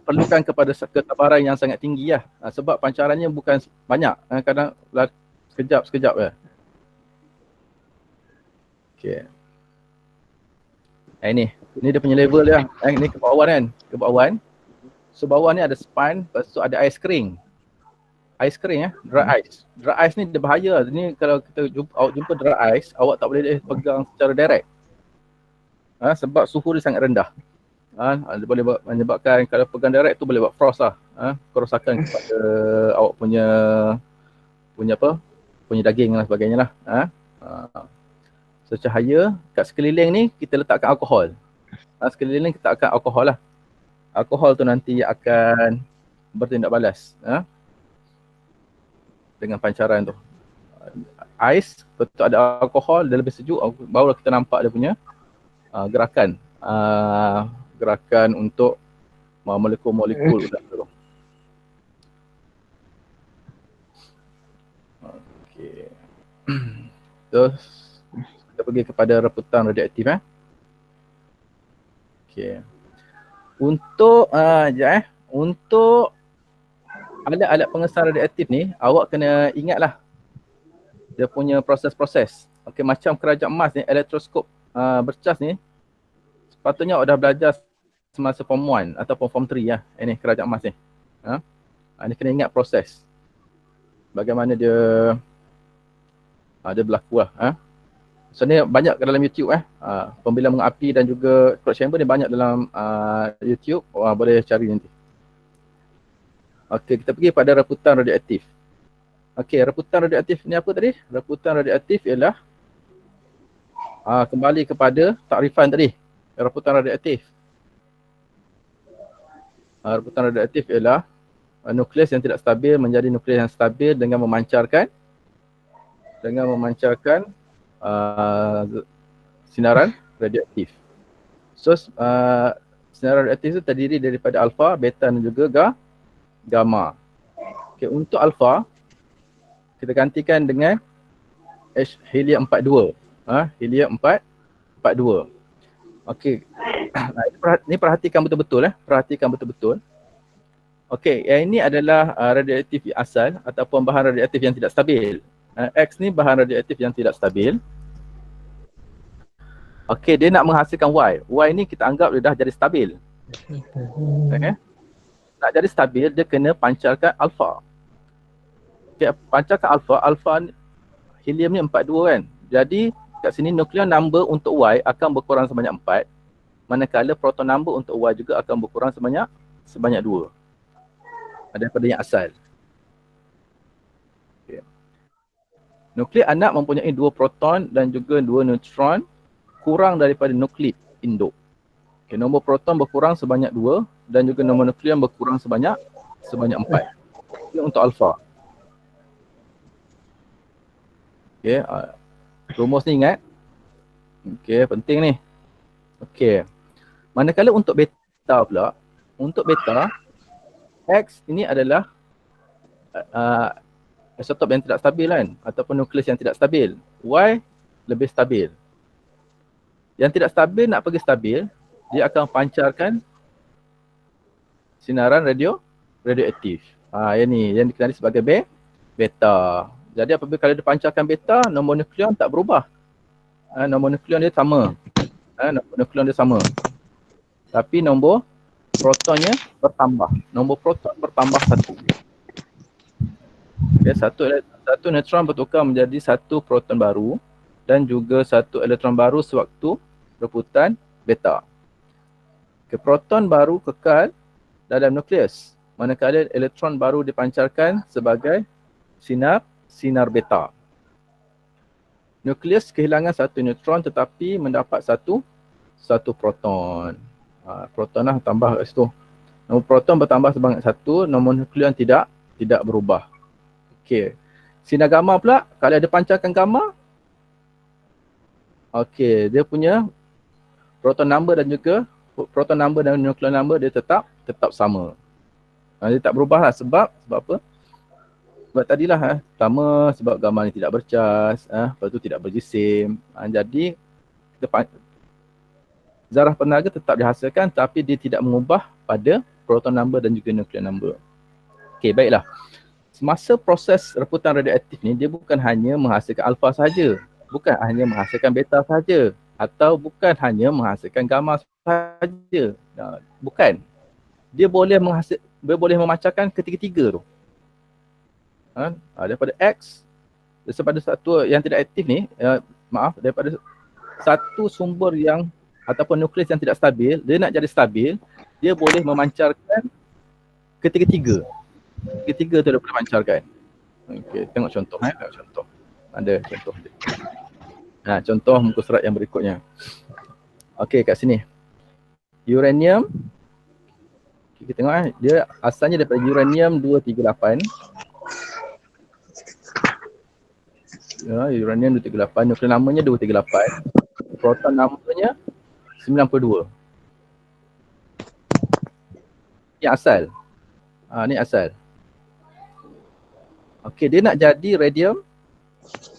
Perlukan kepada ketabaran yang sangat tinggi lah. Sebab pancarannya bukan banyak. Kadang sekejap je. Okay. Ini dia punya level dia. Ini ke bawah kan. Ke bawah. So bawah ni ada span. Lepas tu ada ais kering. Ais kering dry ice. Dry ice ni dia bahaya. Ni kalau awak jumpa dry ice, awak tak boleh pegang secara direct. Sebab suhu dia sangat rendah. Dia boleh menyebabkan, kalau pegang direct tu boleh buat frost lah. Kerosakan kepada awak punya daging dan sebagainya lah. So cahaya kat sekeliling ni kita letakkan alkohol. Sekeliling kita akan alkohol lah. Alkohol tu nanti akan bertindak balas dengan pancaran tu. Ais, betul ada alkohol, dia lebih sejuk, baru kita nampak dia punya gerakan. Gerakan untuk molekul-molekul udara tu. Okey. Terus kita pergi kepada reputan radioaktif Okey. Untuk untuk alat-alat pengesan radioaktif ni, awak kena ingatlah dia punya proses-proses. Okey, macam kerajaan emas ni, elektroskop bercas ni, sepatutnya awak dah belajar semasa form 1 ataupun form 3 lah. Ini kerajaan emas ni. Ini kena ingat proses. Bagaimana dia berlaku lah. So ni banyak dalam YouTube pembilang mengapi dan juga crowd chamber ni banyak dalam YouTube. Boleh cari nanti. Okey, kita pergi pada reputan radioaktif. Okey, reputan radioaktif ni apa tadi? Reputan radioaktif ialah kembali kepada takrifan tadi. Reputan radioaktif. Reputan radioaktif ialah nukleus yang tidak stabil menjadi nukleus yang stabil dengan memancarkan sinaran radioaktif. So sinaran radioaktif itu terdiri daripada alfa, beta dan juga gamma. Okey, untuk alfa kita gantikan dengan helium 42. Helium 42. Okey. Ini perhatikan betul-betul perhatikan betul-betul. Okey, yang ini adalah radioaktif asal ataupun bahan radioaktif yang tidak stabil. X ni bahan radioaktif yang tidak stabil. Okey, dia nak menghasilkan Y. Y ni kita anggap dia dah jadi stabil. Okay. Nak jadi stabil, dia kena pancarkan alfa. Okay, pancarkan alfa helium ni 42 kan. Jadi kat sini nuclear number untuk Y akan berkurang sebanyak 4. Manakala proton number untuk Y juga akan berkurang sebanyak 2. Daripada yang asal. Okay. Nukleus anak mempunyai 2 proton dan juga 2 neutron kurang daripada nukleus induk. Okay, nombor proton berkurang sebanyak 2 dan juga nombor nukleon berkurang sebanyak 4. Ini untuk alfa. Okey, rumus ni ingat. Okey, penting ni. Okey. Manakala untuk beta pula, untuk beta X ini adalah isotop yang tidak stabil kan ataupun nukleus yang tidak stabil. Y lebih stabil. Yang tidak stabil nak pergi stabil, dia akan pancarkan sinaran radioaktif. Yang ni yang dikenali sebagai beta. Jadi apabila kalau dia pancarkan beta, nombor nukleon tak berubah. Nombor nukleon dia sama. Nombor nukleon dia sama. Tapi nombor protonnya bertambah. Nombor proton bertambah 1. Okay, satu neutron bertukar menjadi 1 proton baru dan juga 1 elektron baru sewaktu reputan beta. Okay, proton baru kekal dalam nukleus, manakala elektron baru dipancarkan sebagai sinar beta. Nukleus kehilangan 1 neutron tetapi mendapat satu proton. Proton lah tambah kat situ. Nombor proton bertambah sebanyak 1, nombor nukleon tidak berubah. Okey. Sinar gamma pula, kalau ada pancarkan gamma, okey, dia punya proton number dan nukleon number dia tetap sama. Dia tak berubah lah sebab apa? Sebab tadilah pertama sebab gamma ni tidak bercas, lepas tu tidak berjisim. Jadi zarah penaga tetap dihasilkan tapi dia tidak mengubah pada proton number dan juga nukleon number. Okey, baiklah. Semasa proses reputan radioaktif ni dia bukan hanya menghasilkan alfa saja, bukan hanya menghasilkan beta saja atau bukan hanya menghasilkan gamma saja. Bukan. Dia boleh memancarkan ketiga-tiga tu. Daripada X, daripada satu yang tidak aktif ni, daripada satu sumber yang ataupun nukleus yang tidak stabil, dia nak jadi stabil, dia boleh memancarkan ketiga-tiga. Ketiga tu dia boleh pancarkan. Okey, tengok contoh. Tengok contoh. Ada contoh dia. Contoh muka surat yang berikutnya. Okey, kat sini. Uranium. Kita tengok dia asalnya daripada uranium 238. Uranium 238, nuklear namanya 238. Proton namanya 92. Ini asal. Ni asal. Okey, dia nak jadi radium.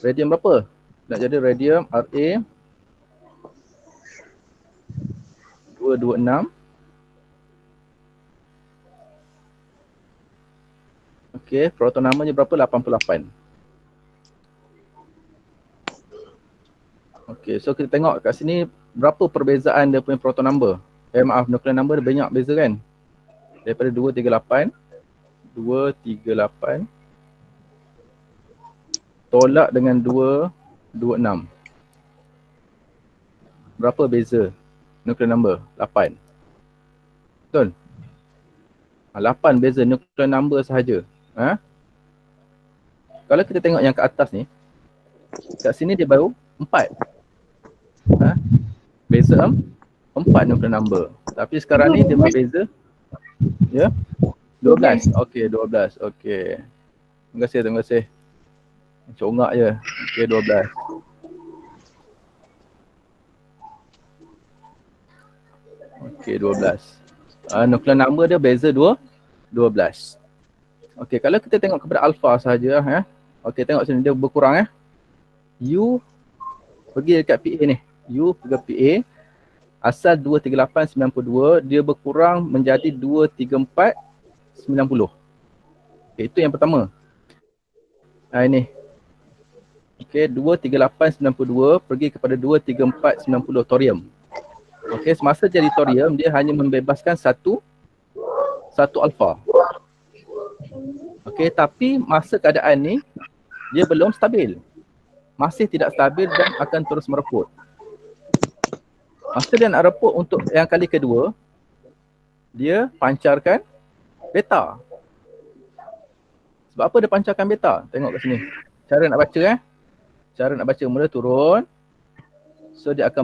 Radium berapa? Nak jadi radium Ra 226. Okey, proton namanya berapa? 88. Okey, so kita tengok kat sini berapa perbezaan dia punya proton number. Nuclear number dia banyak beza kan? Daripada 238 tolak dengan 226. Berapa beza nuclear number? 8. Betul? 8 beza nuclear number sahaja. Kalau kita tengok yang ke atas ni, kat sini dia baru 4. Beza 4 nuclear number. Tapi sekarang ni dia berbeza 12. Okey, 12. Okey. Terima kasih. Congak je. Okey, 12. Okey, 12. Nuclear number dia beza 12. Okey, kalau kita tengok kepada alpha sahaja Okey, tengok sini dia berkurang U pergi dekat PA ni. U pergi PA. Asal 23892, dia berkurang menjadi 23490. Okay, itu yang pertama. Ini. Okey, 23892 pergi kepada 23490 thorium. Okey, semasa jadi thorium dia hanya membebaskan satu alpha. Okey, tapi masa keadaan ni dia belum stabil. Masih tidak stabil dan akan terus mereput. Masa dia nak reput untuk yang kali kedua, dia pancarkan beta. Sebab apa dia pancarkan beta? Tengok kat sini. Cara nak baca Cara nak baca mula turun. So dia akan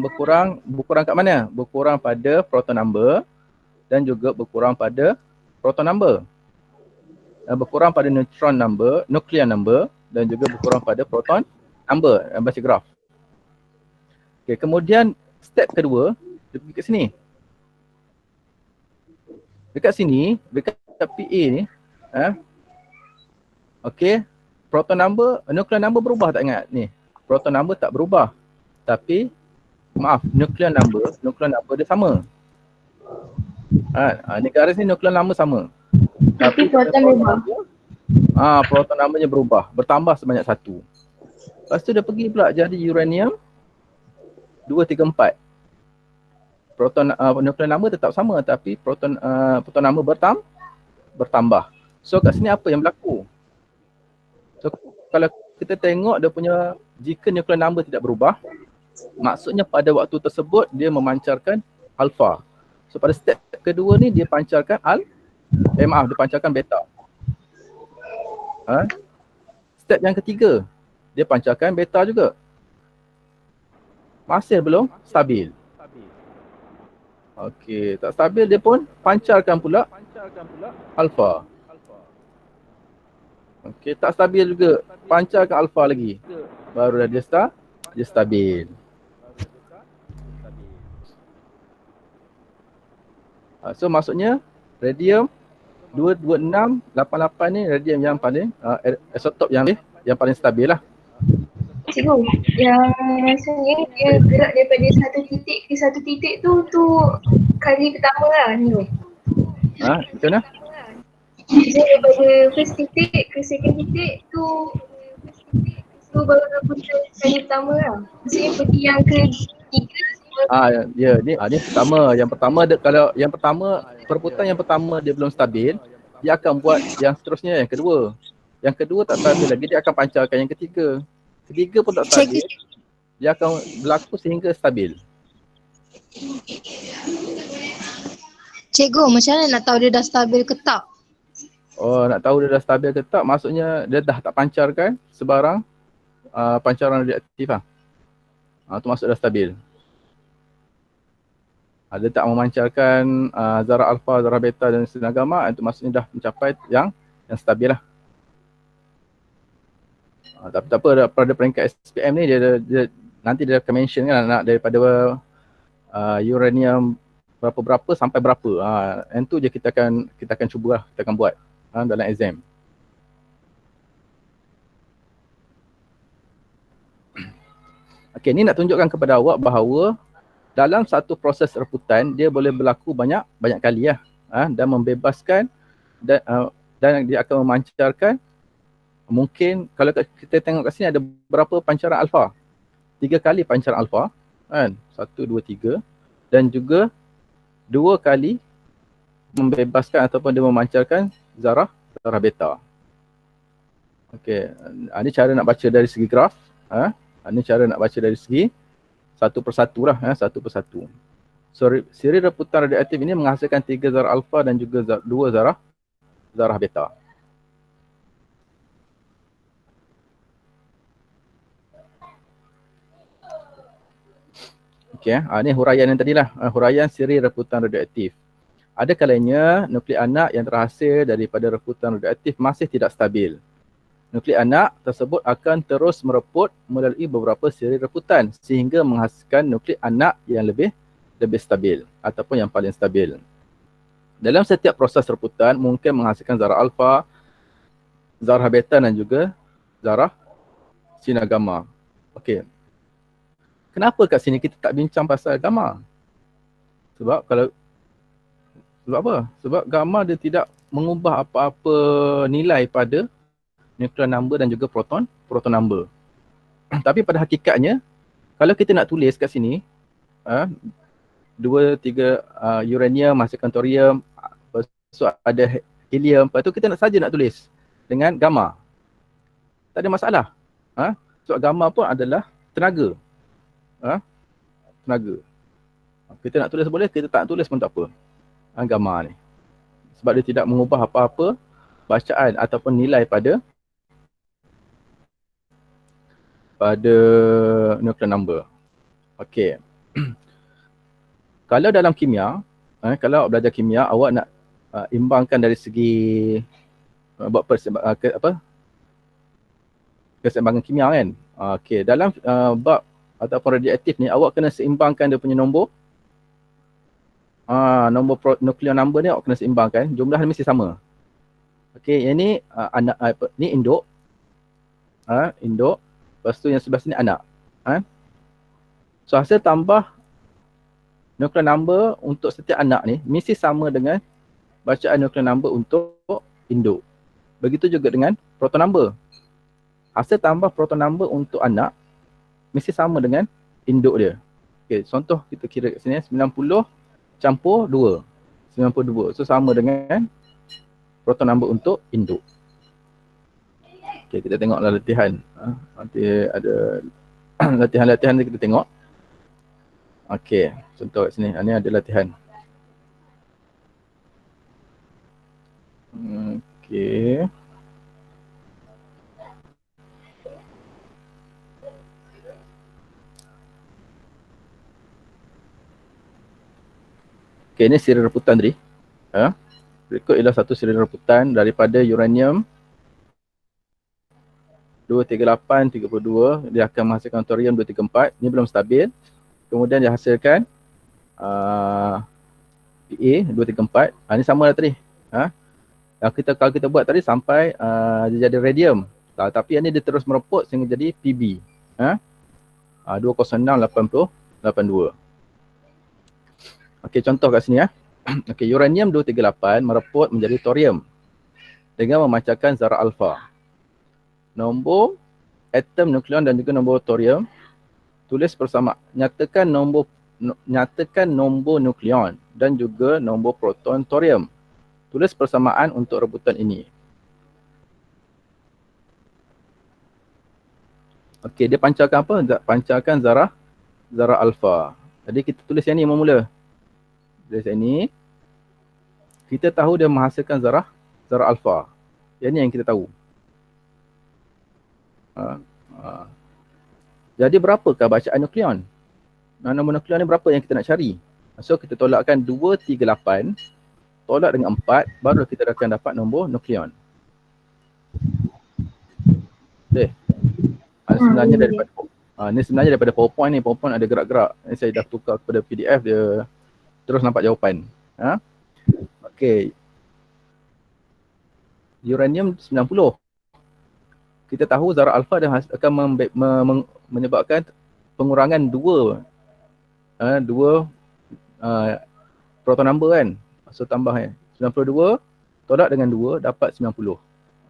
berkurang kat mana? Berkurang pada proton number dan juga berkurang pada proton number. Berkurang pada neutron number, nuclear number dan juga berkurang pada proton number. Baca graf. Okay, kemudian step kedua, dia pergi kat sini. Dekat sini, dekat PA ni, okey, proton number, nuclear number berubah tak ingat ni? Proton number tak berubah. Tapi nuclear number dia sama. Ni garis ni nuclear number sama. Tapi proton berubah. Proton numbernya berubah, bertambah sebanyak 1. Lepas tu dia pergi pula jadi uranium 234. Proton nuclear number tetap sama tapi proton number bertambah. So kat sini apa yang berlaku? So kalau kita tengok dia punya, jika nuclear number tidak berubah, maksudnya pada waktu tersebut dia memancarkan alpha. So pada step kedua ni dia pancarkan dia pancarkan beta. Step yang ketiga dia pancarkan beta juga. Masih belum stabil. Okey, tak stabil dia pun pancarkan pula alpha. Okey, tak stabil juga, pancarkan alpha lagi. Barulah dia stabil. So maksudnya radium 22688 ni radium yang paling isotop yang paling stabil lah. Cikgu, yang rasanya dia gerak daripada satu titik ke satu titik tu kali pertama lah ni. Macam mana? Dia daripada first titik ke second titik tu baru rebutan kali pertama lah. Maksudnya pergi yang ketiga. Ni pertama. Yang pertama perebutan yang pertama dia belum stabil, dia akan buat yang seterusnya yang kedua. Yang kedua tak stabil lagi, dia akan pancarkan yang ketiga. Ketiga pun tak stabil, dia akan berlaku sehingga stabil. Cikgu, macam mana nak tahu dia dah stabil ke tak? Nak tahu dia dah stabil ke tak, maksudnya dia dah tak pancarkan sebarang pancaran radioaktif lah. Itu masuk dah stabil. Dia tak memancarkan zarah alfa, zarah beta dan sinar gamma, itu maksudnya dah mencapai yang stabil lah. Tapi tak apa, pada peringkat SPM ni dia nanti dia akan mention kan nak daripada uranium berapa sampai berapa. Yang tu je kita akan cuba lah, kita akan buat dalam exam. Okey, ni nak tunjukkan kepada awak bahawa dalam satu proses reputan dia boleh berlaku banyak kali lah, dan membebaskan dan dia akan memancarkan, mungkin kalau kita tengok kat sini ada berapa pancaran alfa, 3 kali pancaran alfa kan, 1, 2, 3, dan juga 2 kali membebaskan ataupun dia memancarkan zarah beta. Okey, ini cara nak baca dari segi graf, ini cara nak baca dari segi satu persatu lah, satu persatu. So siri reputan radioaktif ini menghasilkan 3 zarah alfa dan juga 2 zarah beta. Okey, ini huraian yang tadilah, huraian siri reputan radioaktif. Ada kalanya nukleik anak yang terhasil daripada reputan radioaktif masih tidak stabil. Nukleik anak tersebut akan terus mereput melalui beberapa siri reputan sehingga menghasilkan nukleik anak yang lebih stabil ataupun yang paling stabil. Dalam setiap proses reputan mungkin menghasilkan zarah alfa, zarah beta dan juga zarah sinar gamma. Okey. Kenapa kat sini kita tak bincang pasal gamma? Sebab apa? Sebab gamma dia tidak mengubah apa-apa nilai pada nuclear number dan juga proton number. Tapi pada hakikatnya, kalau kita nak tulis kat sini, 2, 3 uranium masukkan thorium, lepas tu ada helium, lepas tu kita saja nak tulis dengan gamma. Tak ada masalah. Sebab gamma pun adalah tenaga. Tenaga. Kita nak tulis boleh, kita tak nak tulis pun tak apa. Gamma ni. Sebab dia tidak mengubah apa-apa bacaan ataupun nilai pada nuclear number. Okey. Kalau dalam kimia, kalau awak belajar kimia, awak nak imbangkan dari segi buat keseimbangan kimia kan. Okey, dalam bab ataupun radioaktif ni, awak kena seimbangkan dia punya nombor. Nuclear number ni awak kena seimbangkan, jumlah dia mesti sama. Okey, yang ni ni induk. Induk. Lepas tu yang sebelah sini anak. So hasil tambah nuclear number untuk setiap anak ni mesti sama dengan bacaan nuclear number untuk induk. Begitu juga dengan proton number. Hasil tambah proton number untuk anak mesti sama dengan induk dia. Okey, contoh kita kira kat sini 90 campur 2. 92. So sama dengan proton number untuk induk. Okey, kita tengoklah latihan. Nanti ada latihan-latihan kita tengok. Okey, contoh kat sini. Ini ada latihan. Okey. Okey, ini siri reputan tadi. Berikut ialah satu siri reputan daripada uranium 238, 32. Dia akan menghasilkan thorium 234. Ini belum stabil. Kemudian dia hasilkan PA 234. Ini sama lah tadi. Kalau kita buat tadi sampai dia jadi radium. Tapi ini dia terus mereput sehingga jadi PB. 20682. Okey, contoh kat sini . Okey, uranium 238 mereput menjadi thorium dengan memancarkan zarah alfa. Nombor atom nukleon dan juga nombor thorium tulis bersama. Nyatakan nombor nukleon dan juga nombor proton thorium. Tulis persamaan untuk rebutan ini. Okey, dia pancarkan apa? Pancarkan zarah alfa. Jadi kita tulis yang ni mula-mula. Dari sini kita tahu dia menghasilkan zarah alfa. Yang ni yang kita tahu. Jadi berapakah bacaan nukleon? Nombor nukleon ni berapa yang kita nak cari? So kita tolakkan 2, 3, 8, tolak dengan 4, baru kita akan dapat nombor nukleon. Okay. Sebenarnya daripada ni sebenarnya daripada PowerPoint ni. PowerPoint ada gerak-gerak. Ni saya dah tukar kepada PDF, dia terus nampak jawapan. Okey. Uranium 90. Kita tahu zarah alfa akan menyebabkan pengurangan 2 proton number kan. So tambah 92 tolak dengan 2 dapat 90.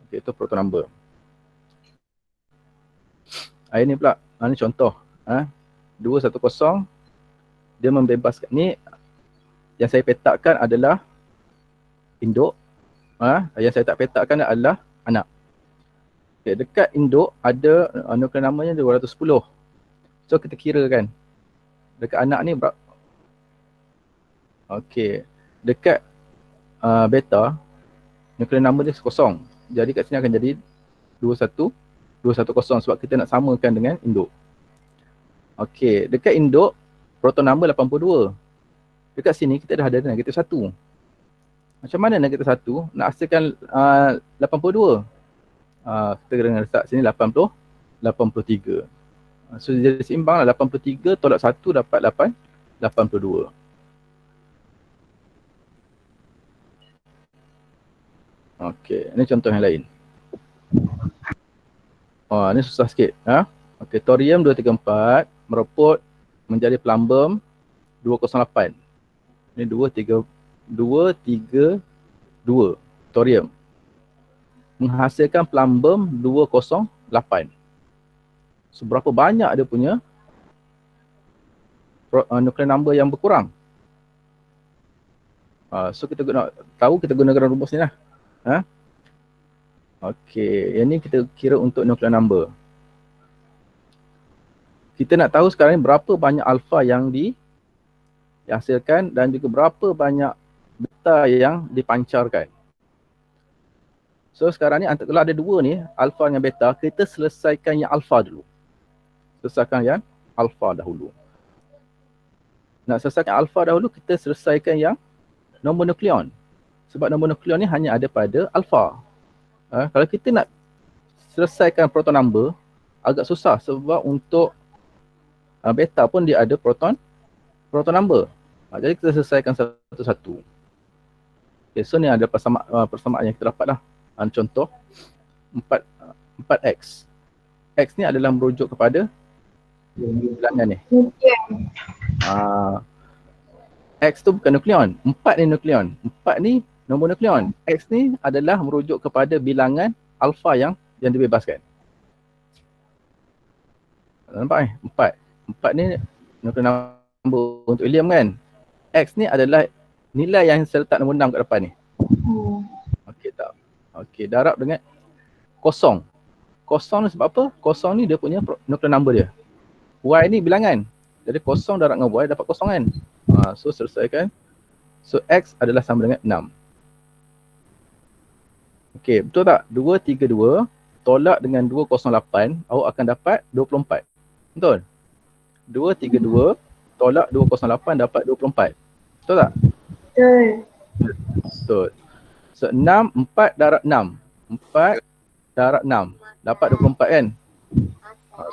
Okey, itu proton number. Ini pula, ini contoh. 210 dia membebaskan, ni yang saya petakan adalah induk. Yang saya tak petakan adalah anak. Okay, dekat induk ada nukleon namanya 210. So kita kira kan. Dekat anak ni berapa? Okey. Dekat beta nukleon number dia kosong. Jadi kat sini akan jadi 210 sebab kita nak samakan dengan induk. Okey, dekat induk proton number 82. Dekat sini kita dah ada negatif 1. Macam mana negatif 1 nak hasilkan 82? Kita kena letak sini 83. So jadi seimbang lah, 83 tolak 1 dapat 82. Okey, ini contoh yang lain. Ini susah sikit. Okey, thorium 234 mereput menjadi plumbum 208. Ini 232 thorium menghasilkan plumbum 208. So berapa banyak dia punya nukleon number yang berkurang. So kita gunakan rumus ni lah. Okey, yang ni kita kira untuk nukleon number. Kita nak tahu sekarang ni berapa banyak alfa yang dihasilkan dan juga berapa banyak beta yang dipancarkan. So sekarang ni kalau ada dua ni, alfa dengan beta, kita selesaikan yang alfa dulu. Selesaikan yang alfa dahulu. Nak selesaikan alfa dahulu, kita selesaikan yang nombor nukleon. Sebab nombor nukleon ni hanya ada pada alfa. Kalau kita nak selesaikan proton number, agak susah sebab untuk beta pun dia ada proton number. Jadi kita selesaikan satu-satu. Okay, so ni ada persamaan yang kita dapat lah. Contoh 4x. X ni adalah merujuk kepada bilangan ni. X tu bukan nukleon. 4 ni nukleon. 4 ni nombor nukleon. X ni adalah merujuk kepada bilangan alfa yang dibebaskan. Nampak 4 ni nukleon number untuk helium kan. X ni adalah nilai yang saya letak nombor 6 kat depan ni. Okey tak? Okey, darab dengan kosong. Kosong ni sebab apa? Kosong ni dia punya nukleon number dia. Y ni bilangan. Jadi kosong darab dengan Y dapat kosong kan. So selesaikan. So X adalah sama dengan 6. Okey, betul tak? 232 tolak dengan 208, awak akan dapat 24. Betul? 232 tolak 208 dapat 24. Betul tak? Betul. So 4 darab 6. 4 darab 6 dapat 24 kan?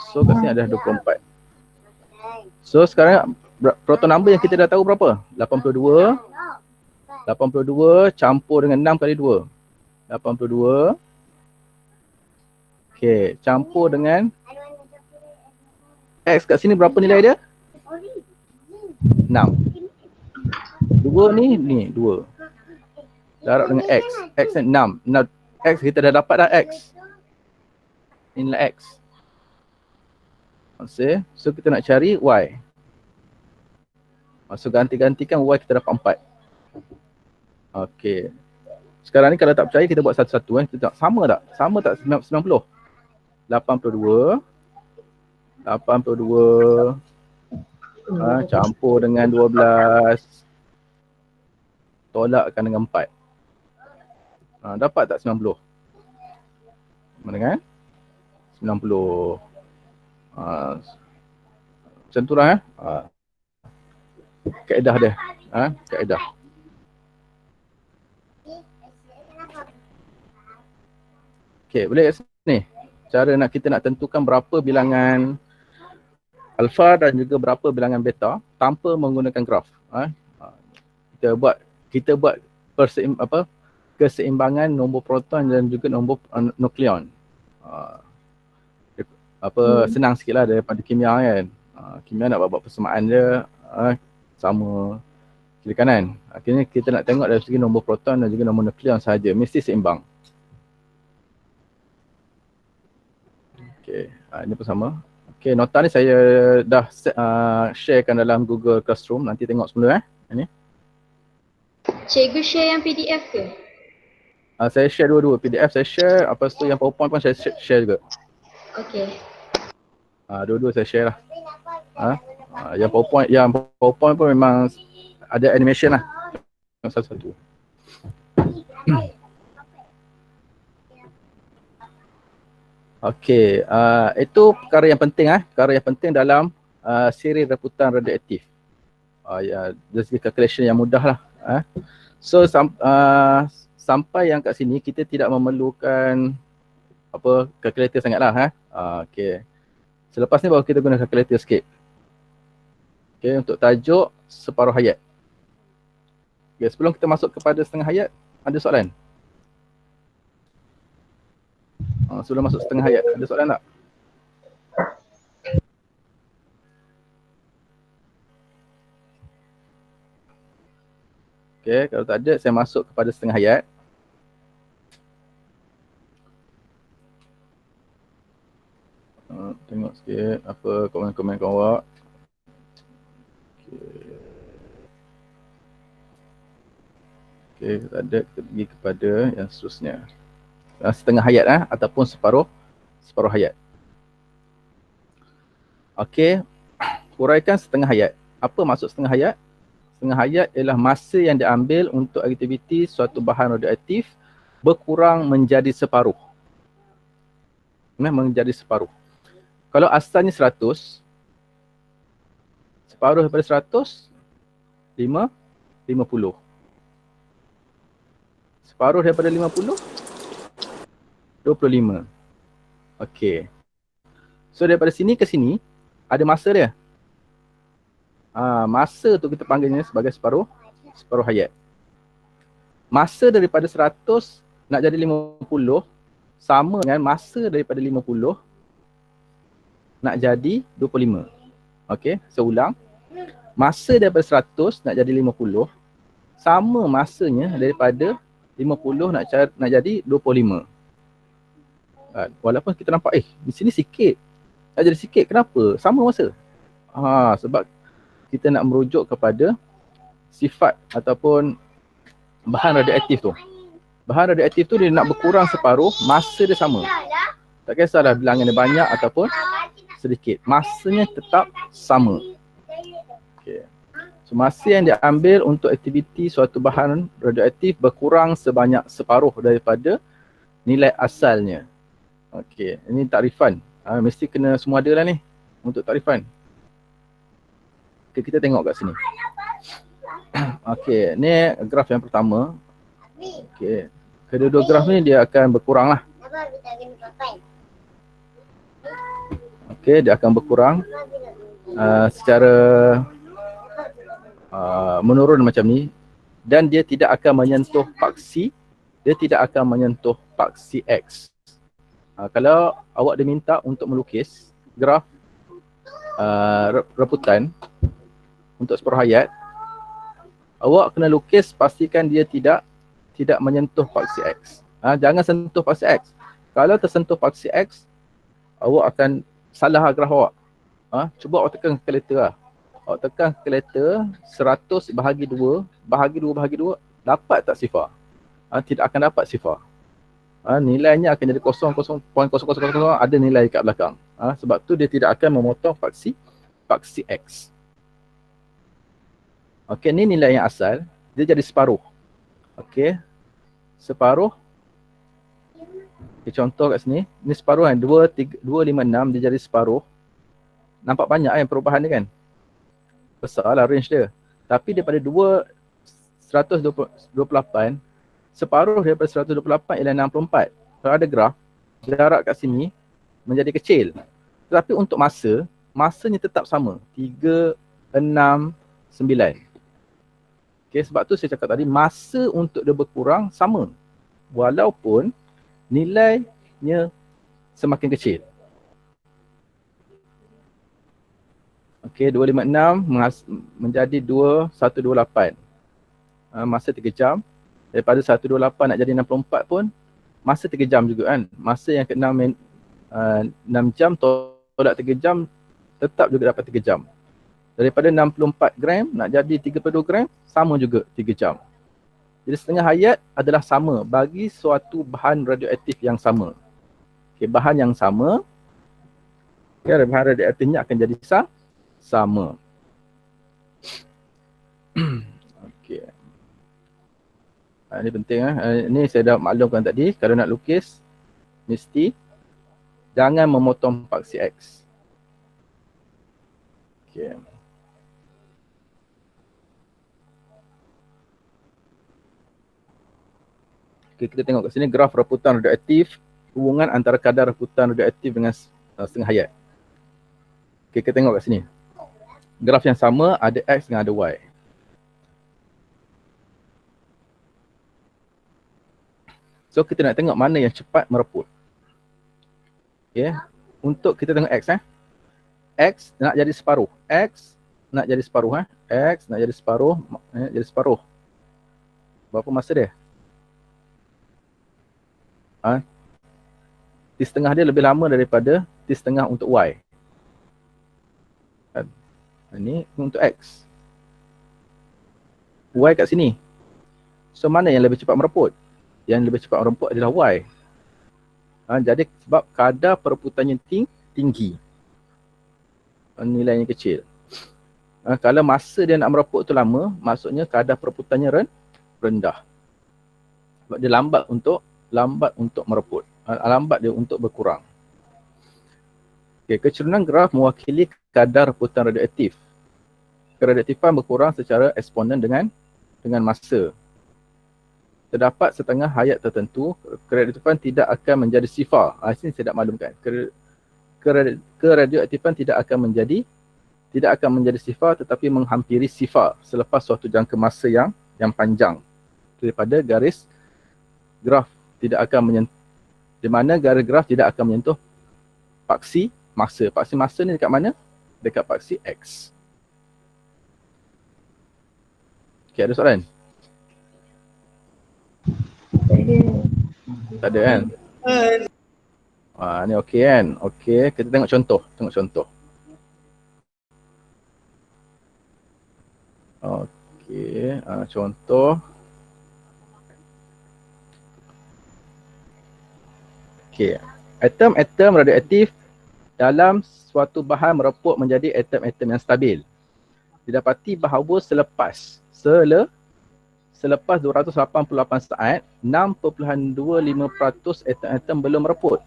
So kat sini ada 24. So sekarang proton number yang kita dah tahu berapa? 82. 82 campur dengan 6 kali 2. 82. Okey, campur dengan X kat sini berapa nilai dia? 6. 2 ni 2. Darab dengan X. X ni 6. X kita dah dapat dah X. Nilai X. Okay. So kita nak cari Y. So ganti-gantikan Y kita dapat 4. Okey. Sekarang ni kalau tak percaya kita buat satu-satu kan. Kita tengok sama tak? Sama tak 90? 82. Campur dengan 12. Tolakkan dengan 4. Dapat tak 90? Sama dengan 90. Macam tu lah kaedah dia. Kaedah. Okey, boleh kat sini. Cara kita nak tentukan berapa bilangan alfa dan juga berapa bilangan beta tanpa menggunakan graf. Kita buat keseimbangan nombor proton dan juga nombor nukleon. Senang sikitlah daripada kimia kan. Kimia nak buat persamaan dia sama kiri kanan. Akhirnya kita nak tengok dari segi nombor proton dan juga nombor nukleon sahaja, mesti seimbang. Okey, ini pun sama. Okey, nota ni saya dah sharekan dalam Google Classroom, nanti tengok semula ini. Cikgu share yang PDF ke? Saya share dua-dua, PDF saya share, lepas tu yang PowerPoint pun saya share juga. Okey. Dua-dua saya share lah. Yang PowerPoint pun memang ada animation lah. Satu-satu. Okey, itu perkara yang penting perkara yang penting dalam siri reputan radioaktif. Dari segi calculation yang mudah lah. So sampai yang kat sini kita tidak memerlukan calculator sangat lah. Okey. Selepas ni baru kita guna calculator sikit. Okey, untuk tajuk separuh hayat. Okay, sebelum kita masuk kepada setengah hayat, ada soalan? Sebelum masuk setengah hayat, ada soalan tak? Okey, kalau tak ada, saya masuk kepada setengah hayat. Tengok sikit apa komen-komen kau awak. Okey, tak ada, kita pergi kepada yang seterusnya. Setengah hayat ataupun separuh hayat. Okey, huraikan setengah hayat. Apa maksud setengah hayat? Setengah hayat ialah masa yang diambil untuk aktiviti suatu bahan radioaktif berkurang menjadi separuh. Menjadi separuh. Kalau asalnya 100, separuh daripada 100, 50. Separuh daripada 50, 25. Okey. So daripada sini ke sini ada masa dia. Masa tu kita panggilnya sebagai separuh hayat. Masa daripada 100 nak jadi 50 sama dengan masa daripada 50 nak jadi 25. Okey, saya ulang. Masa daripada 100 nak jadi 50 sama masanya daripada 50 nak jadi 25. Walaupun kita nampak di sini sikit, nak jadi sikit, kenapa? Sama masa. Sebab kita nak merujuk kepada sifat ataupun bahan radioaktif tu. Bahan radioaktif tu dia nak berkurang separuh, masa dia sama. Tak kisahlah bilangan dia banyak ataupun sedikit, masanya tetap sama. Okay. So masa yang dia ambil untuk aktiviti suatu bahan radioaktif berkurang sebanyak separuh daripada nilai asalnya. Okey, ini takrifan. Mesti kena semua ada lah ni untuk takrifan. Okay, kita tengok kat sini. Okey, ni graf yang pertama. Okey, kedua-dua graf ni dia akan berkurang lah. Okey, dia akan berkurang secara menurun macam ni, dan dia tidak akan menyentuh paksi, X. Kalau awak diminta untuk melukis graf reputan untuk separuh hayat, awak kena lukis pastikan dia tidak menyentuh paksi X. Jangan sentuh paksi X. Kalau tersentuh paksi X, awak akan salah graf awak. Cuba awak tekan kalkulator lah. Awak tekan kalkulator 100 bahagi 2, dapat tak sifar? Tidak akan dapat sifar. Nilainya akan jadi 0.0000, ada nilai kat belakang. Sebab tu dia tidak akan memotong paksi X. Okey, ni nilai yang asal, dia jadi separuh. Okey. Separuh. Okay, contoh kat sini, ni separuh kan, 256 dia jadi separuh. Nampak banyak kan perubahan dia kan. Besar lah range dia. Tapi daripada 128, separuh daripada 128 ialah 64. Kalau ada graf, jarak kat sini menjadi kecil. Tetapi untuk masanya tetap sama. 3, 6, 9. Okay, sebab tu saya cakap tadi, masa untuk dia berkurang sama. Walaupun nilainya semakin kecil. Okey, 256 menjadi 2128. Masa 3 jam. Daripada 128 nak jadi 64 pun masa 3 jam juga kan. Masa yang ke-6 6 jam tolak 3 jam tetap juga dapat 3 jam. Daripada 64 gram nak jadi 32 gram sama juga 3 jam. Jadi setengah hayat adalah sama bagi suatu bahan radioaktif yang sama. Okey, bahan yang sama, okay, bahan radioaktifnya akan jadi sama. Okey. Ini penting ini saya dah maklumkan tadi, kalau nak lukis mesti jangan memotong paksi X. Okey. Okay, kita tengok kat sini graf raputan radioaktif, hubungan antara kadar raputan radioaktif dengan setengah hayat. Okay, kita tengok kat sini. Graf yang sama ada X dengan ada Y. So kita nak tengok mana yang cepat mereput. Okay. Untuk kita tengok X X nak jadi separuh. X nak jadi separuh X nak jadi separuh, jadi separuh. Berapa masa dia? T setengah dia lebih lama daripada T setengah untuk Y. Ini untuk X. Y kat sini. So mana yang lebih cepat mereput? Yang lebih cepat mereput adalah Y. Jadi sebab kadar pereputannya tinggi. Nilainya kecil. Kalau masa dia nak mereput tu lama, maksudnya kadar pereputannya rendah. Sebab dia lambat untuk mereput. Lambat dia untuk berkurang. Okay, kecerunan graf mewakili kadar reputan radioaktif. Keradioaktifan berkurang secara eksponen dengan masa. Terdapat setengah hayat tertentu, keradioaktifan tidak akan menjadi sifar. Sini saya nak maklumkan. Keradioaktifan tidak akan menjadi sifar tetapi menghampiri sifar selepas suatu jangka masa yang panjang. Daripada garis graf tidak akan menyentuh, di mana garis graf tidak akan menyentuh paksi masa. Paksi masa ni dekat mana? Dekat paksi X. Okay, ada soalan? Tak ada kan? Ni okey kan? Okey, kita tengok contoh. Okey, contoh. Okey, atom-atom radioaktif dalam suatu bahan mereput menjadi atom-atom yang stabil. Didapati bahawa selepas 288 saat, 6.25% atom-atom belum mereput.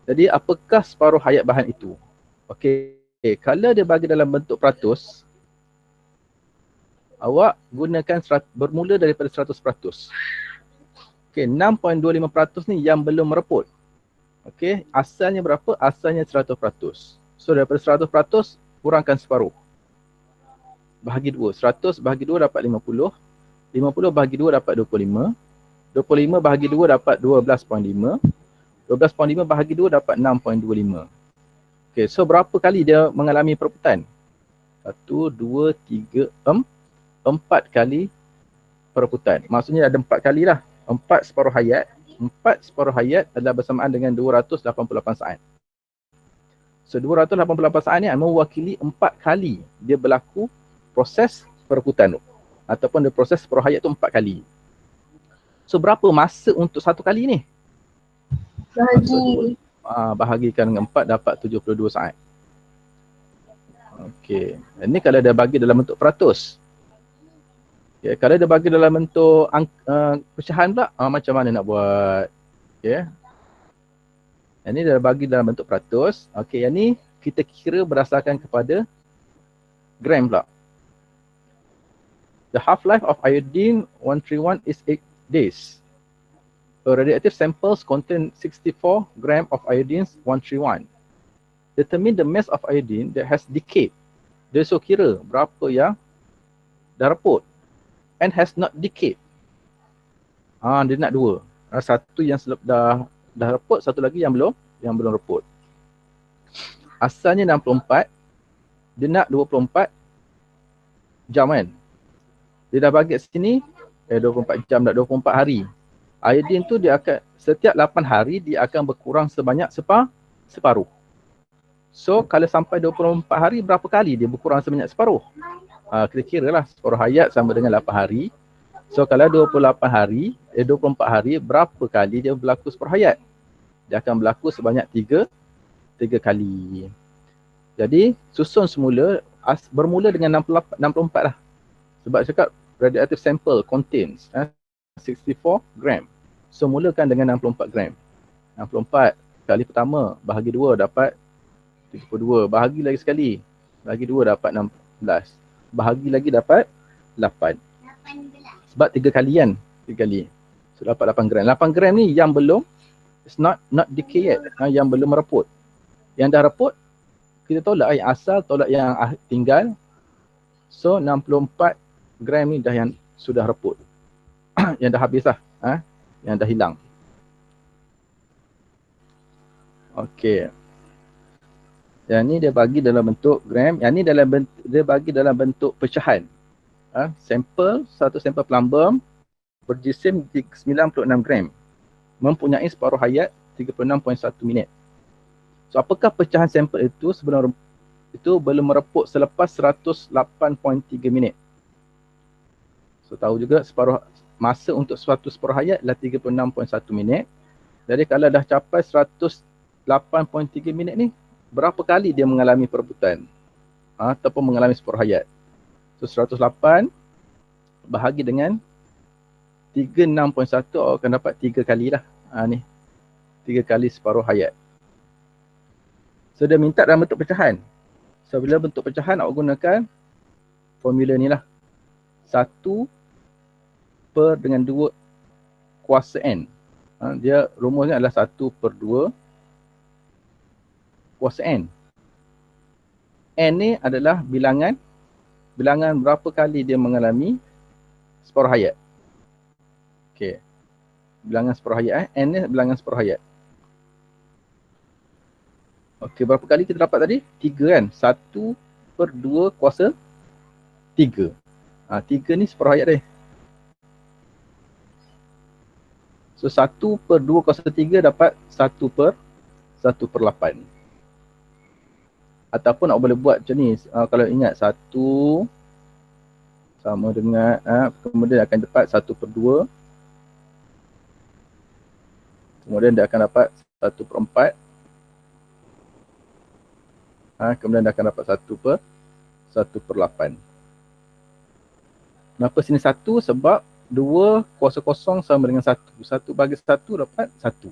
Jadi apakah separuh hayat bahan itu? Okey, kalau dia bagi dalam bentuk peratus, awak gunakan bermula daripada 100%. Okey, 6.25% ni yang belum mereput. Okey, asalnya berapa? Asalnya 100%. So daripada 100% kurangkan separuh. Bahagi 2. 100 bahagi 2 dapat 50. 50 bahagi 2 dapat 25. 25 bahagi 2 dapat 12.5. 12.5 bahagi 2 dapat 6.25. Okey, so berapa kali dia mengalami pereputan? 1, 2, 3, 4 kali pereputan. Maksudnya ada 4 kali lah. 4 separuh hayat. 4 separuh hayat adalah bersamaan dengan 288 saat. So 288 saat ni mewakili 4 kali dia berlaku proses pereputan tu. Ataupun dia proses separuh hayat tu 4 kali. So berapa masa untuk satu kali ni? Bahagikan dengan 4 dapat 72 saat. Okey. Ini kalau dia bagi dalam bentuk peratus. Okay. Kalau dia bagi dalam bentuk pecahan pula, macam mana nak buat? Okay. Yang ni dia bagi dalam bentuk peratus. Okey, yang ni kita kira berdasarkan kepada gram pula. The half-life of iodine 131 is 8 days. A radioactive samples contain 64 gram of iodine 131. Determine the mass of iodine that has decayed. Dia so kira berapa yang dah reput and has not decayed. Dia nak dua. Satu yang dah reput, satu lagi yang belum reput. Asalnya 64, dia nak 24 jam kan. Dia dah bagi sini 24 jam, nak 24 hari. Iodine tu dia akan setiap 8 hari dia akan berkurang sebanyak separuh. So kalau sampai 24 hari berapa kali dia berkurang sebanyak separuh? Kita kira lah separuh hayat sama dengan 8 hari. So kalau 24 hari berapa kali dia berlaku separuh hayat? Dia akan berlaku sebanyak 3 kali. Jadi susun semula bermula dengan 64 lah. Sebab cakap radioactive sample contains 64 gram. So mulakan dengan 64 gram. 64 kali pertama bahagi 2 dapat 32. Bahagi lagi sekali. Bahagi 2 dapat 16. Bahagi lagi dapat 8. Sebab 3 kali kan. 3 kali. So dapat 8 gram. 8 gram ni yang belum, it's not decay yet. Yang belum mereput. Yang dah reput, kita tolak yang asal, tolak yang tinggal. So 64 gram ni dah yang sudah reput. Yang dah habis lah. Yang dah hilang. Okey. Yang ni dia bagi dalam bentuk gram. Yang ni dia bagi dalam bentuk pecahan. Satu sampel plumbum berjisim 96 gram. Mempunyai separuh hayat 36.1 minit. So apakah pecahan sampel itu sebelum itu belum mereput selepas 108.3 minit. So tahu juga masa untuk suatu separuh hayat adalah 36.1 minit. Jadi kalau dah capai 108.3 minit ni, berapa kali dia mengalami perebutan ataupun mengalami separuh hayat? So 108 bahagi dengan 36.1 akan dapat 3 kali lah. Ni 3 kali separuh hayat. So dia minta dalam bentuk pecahan. So bila bentuk pecahan awak gunakan formula ni lah. 1 per dengan 2 kuasa N. Dia rumusnya adalah 1 per 2 kuasa N. N ni adalah bilangan berapa kali dia mengalami separuh hayat. Okey. Bilangan separuh hayat. N ni bilangan separuh hayat. Okey, berapa kali kita dapat tadi? 3 kan? 1 per 2 kuasa 3. 3 ni separuh hayat dia. So 1 per 2 kuasa 3 dapat 1 per 8. Ataupun awak boleh buat macam ni. Kalau ingat 1 sama dengan, kemudian akan dapat 1 per 2. Kemudian dia akan dapat 1 per 4. Kemudian dia akan dapat 1 per 8. Kenapa sini 1? Sebab 2 kuasa kosong sama dengan 1. 1 bagi 1 dapat 1.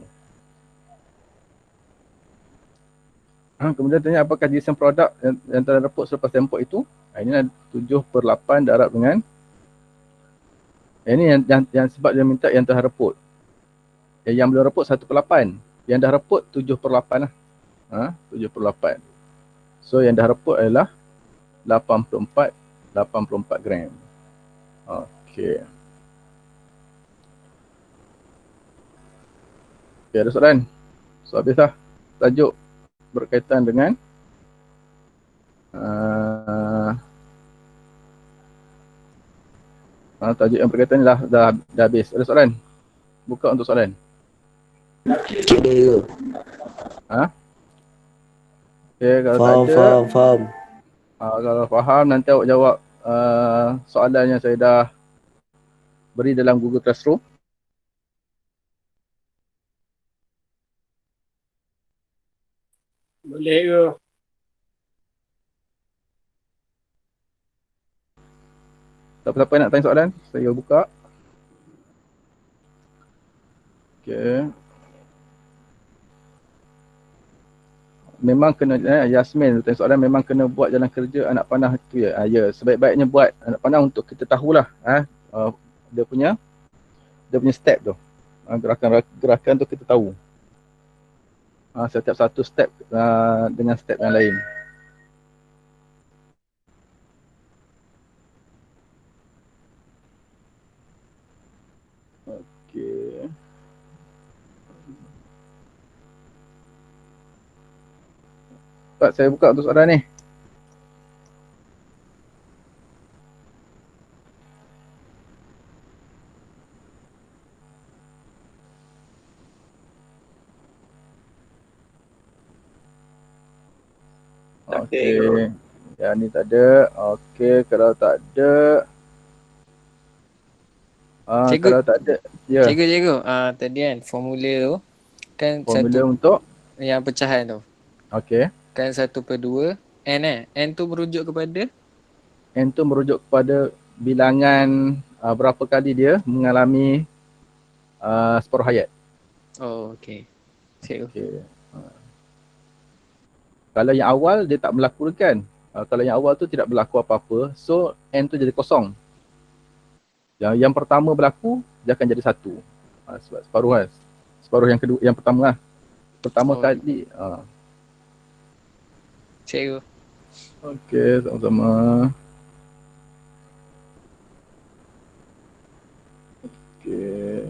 Kemudian tanya apakah jisim produk yang telah reput selepas tempok itu? Ini adalah 7 per 8 darab dengan ini yang sebab dia minta yang telah reput. Yang belum reput 1 per 8. Yang dah reput 7 per 8 lah. 7 per 8. So yang dah reput adalah 84 gram. Okey. Okey, ada soalan? So habis lah tajuk berkaitan dengan tajuk yang berkaitan ni dah habis. Ada soalan? Buka untuk soalan. Kira. Okay, kalau Faham. Kalau faham nanti awak jawab soalan yang saya dah beri dalam Google Classroom. Boleh ke? Siapa-siapa yang nak tanya soalan, saya buka. Okay. memang kena Yasmin tanya soalan memang kena buat jalan kerja anak panah tu ya. Ya, sebaik-baiknya buat anak panah untuk kita tahulah dia punya step tu. Gerakan tu kita tahu. Setiap satu step dengan step yang lain. Okey. Pak, saya buka untuk soalan ni. Okey. Yang ni tak ada. Okey, kalau tak ada. Cikgu. Kalau tak ada. Ya. Cikgu. Tadi kan formula tu kan Formula satu untuk yang pecahan tu. okey. Kan 1/2 N N tu merujuk kepada N tu merujuk kepada bilangan berapa kali dia mengalami separuh hayat. oh okey. Cikgu. Okey. Kalau yang awal dia tak berlaku kan. Kalau yang awal tu tidak berlaku apa-apa, so N tu jadi kosong. Yang pertama berlaku dia akan jadi 1. Sebab separuh kan. Separuh yang kedua, yang pertama lah. Pertama kali. Cikgu. Okey, sama-sama. Okey.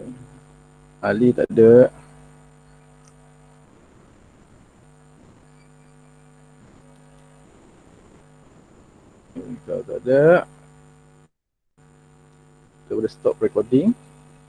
Ali tak ada. Kalau tak ada, kita boleh stop recording.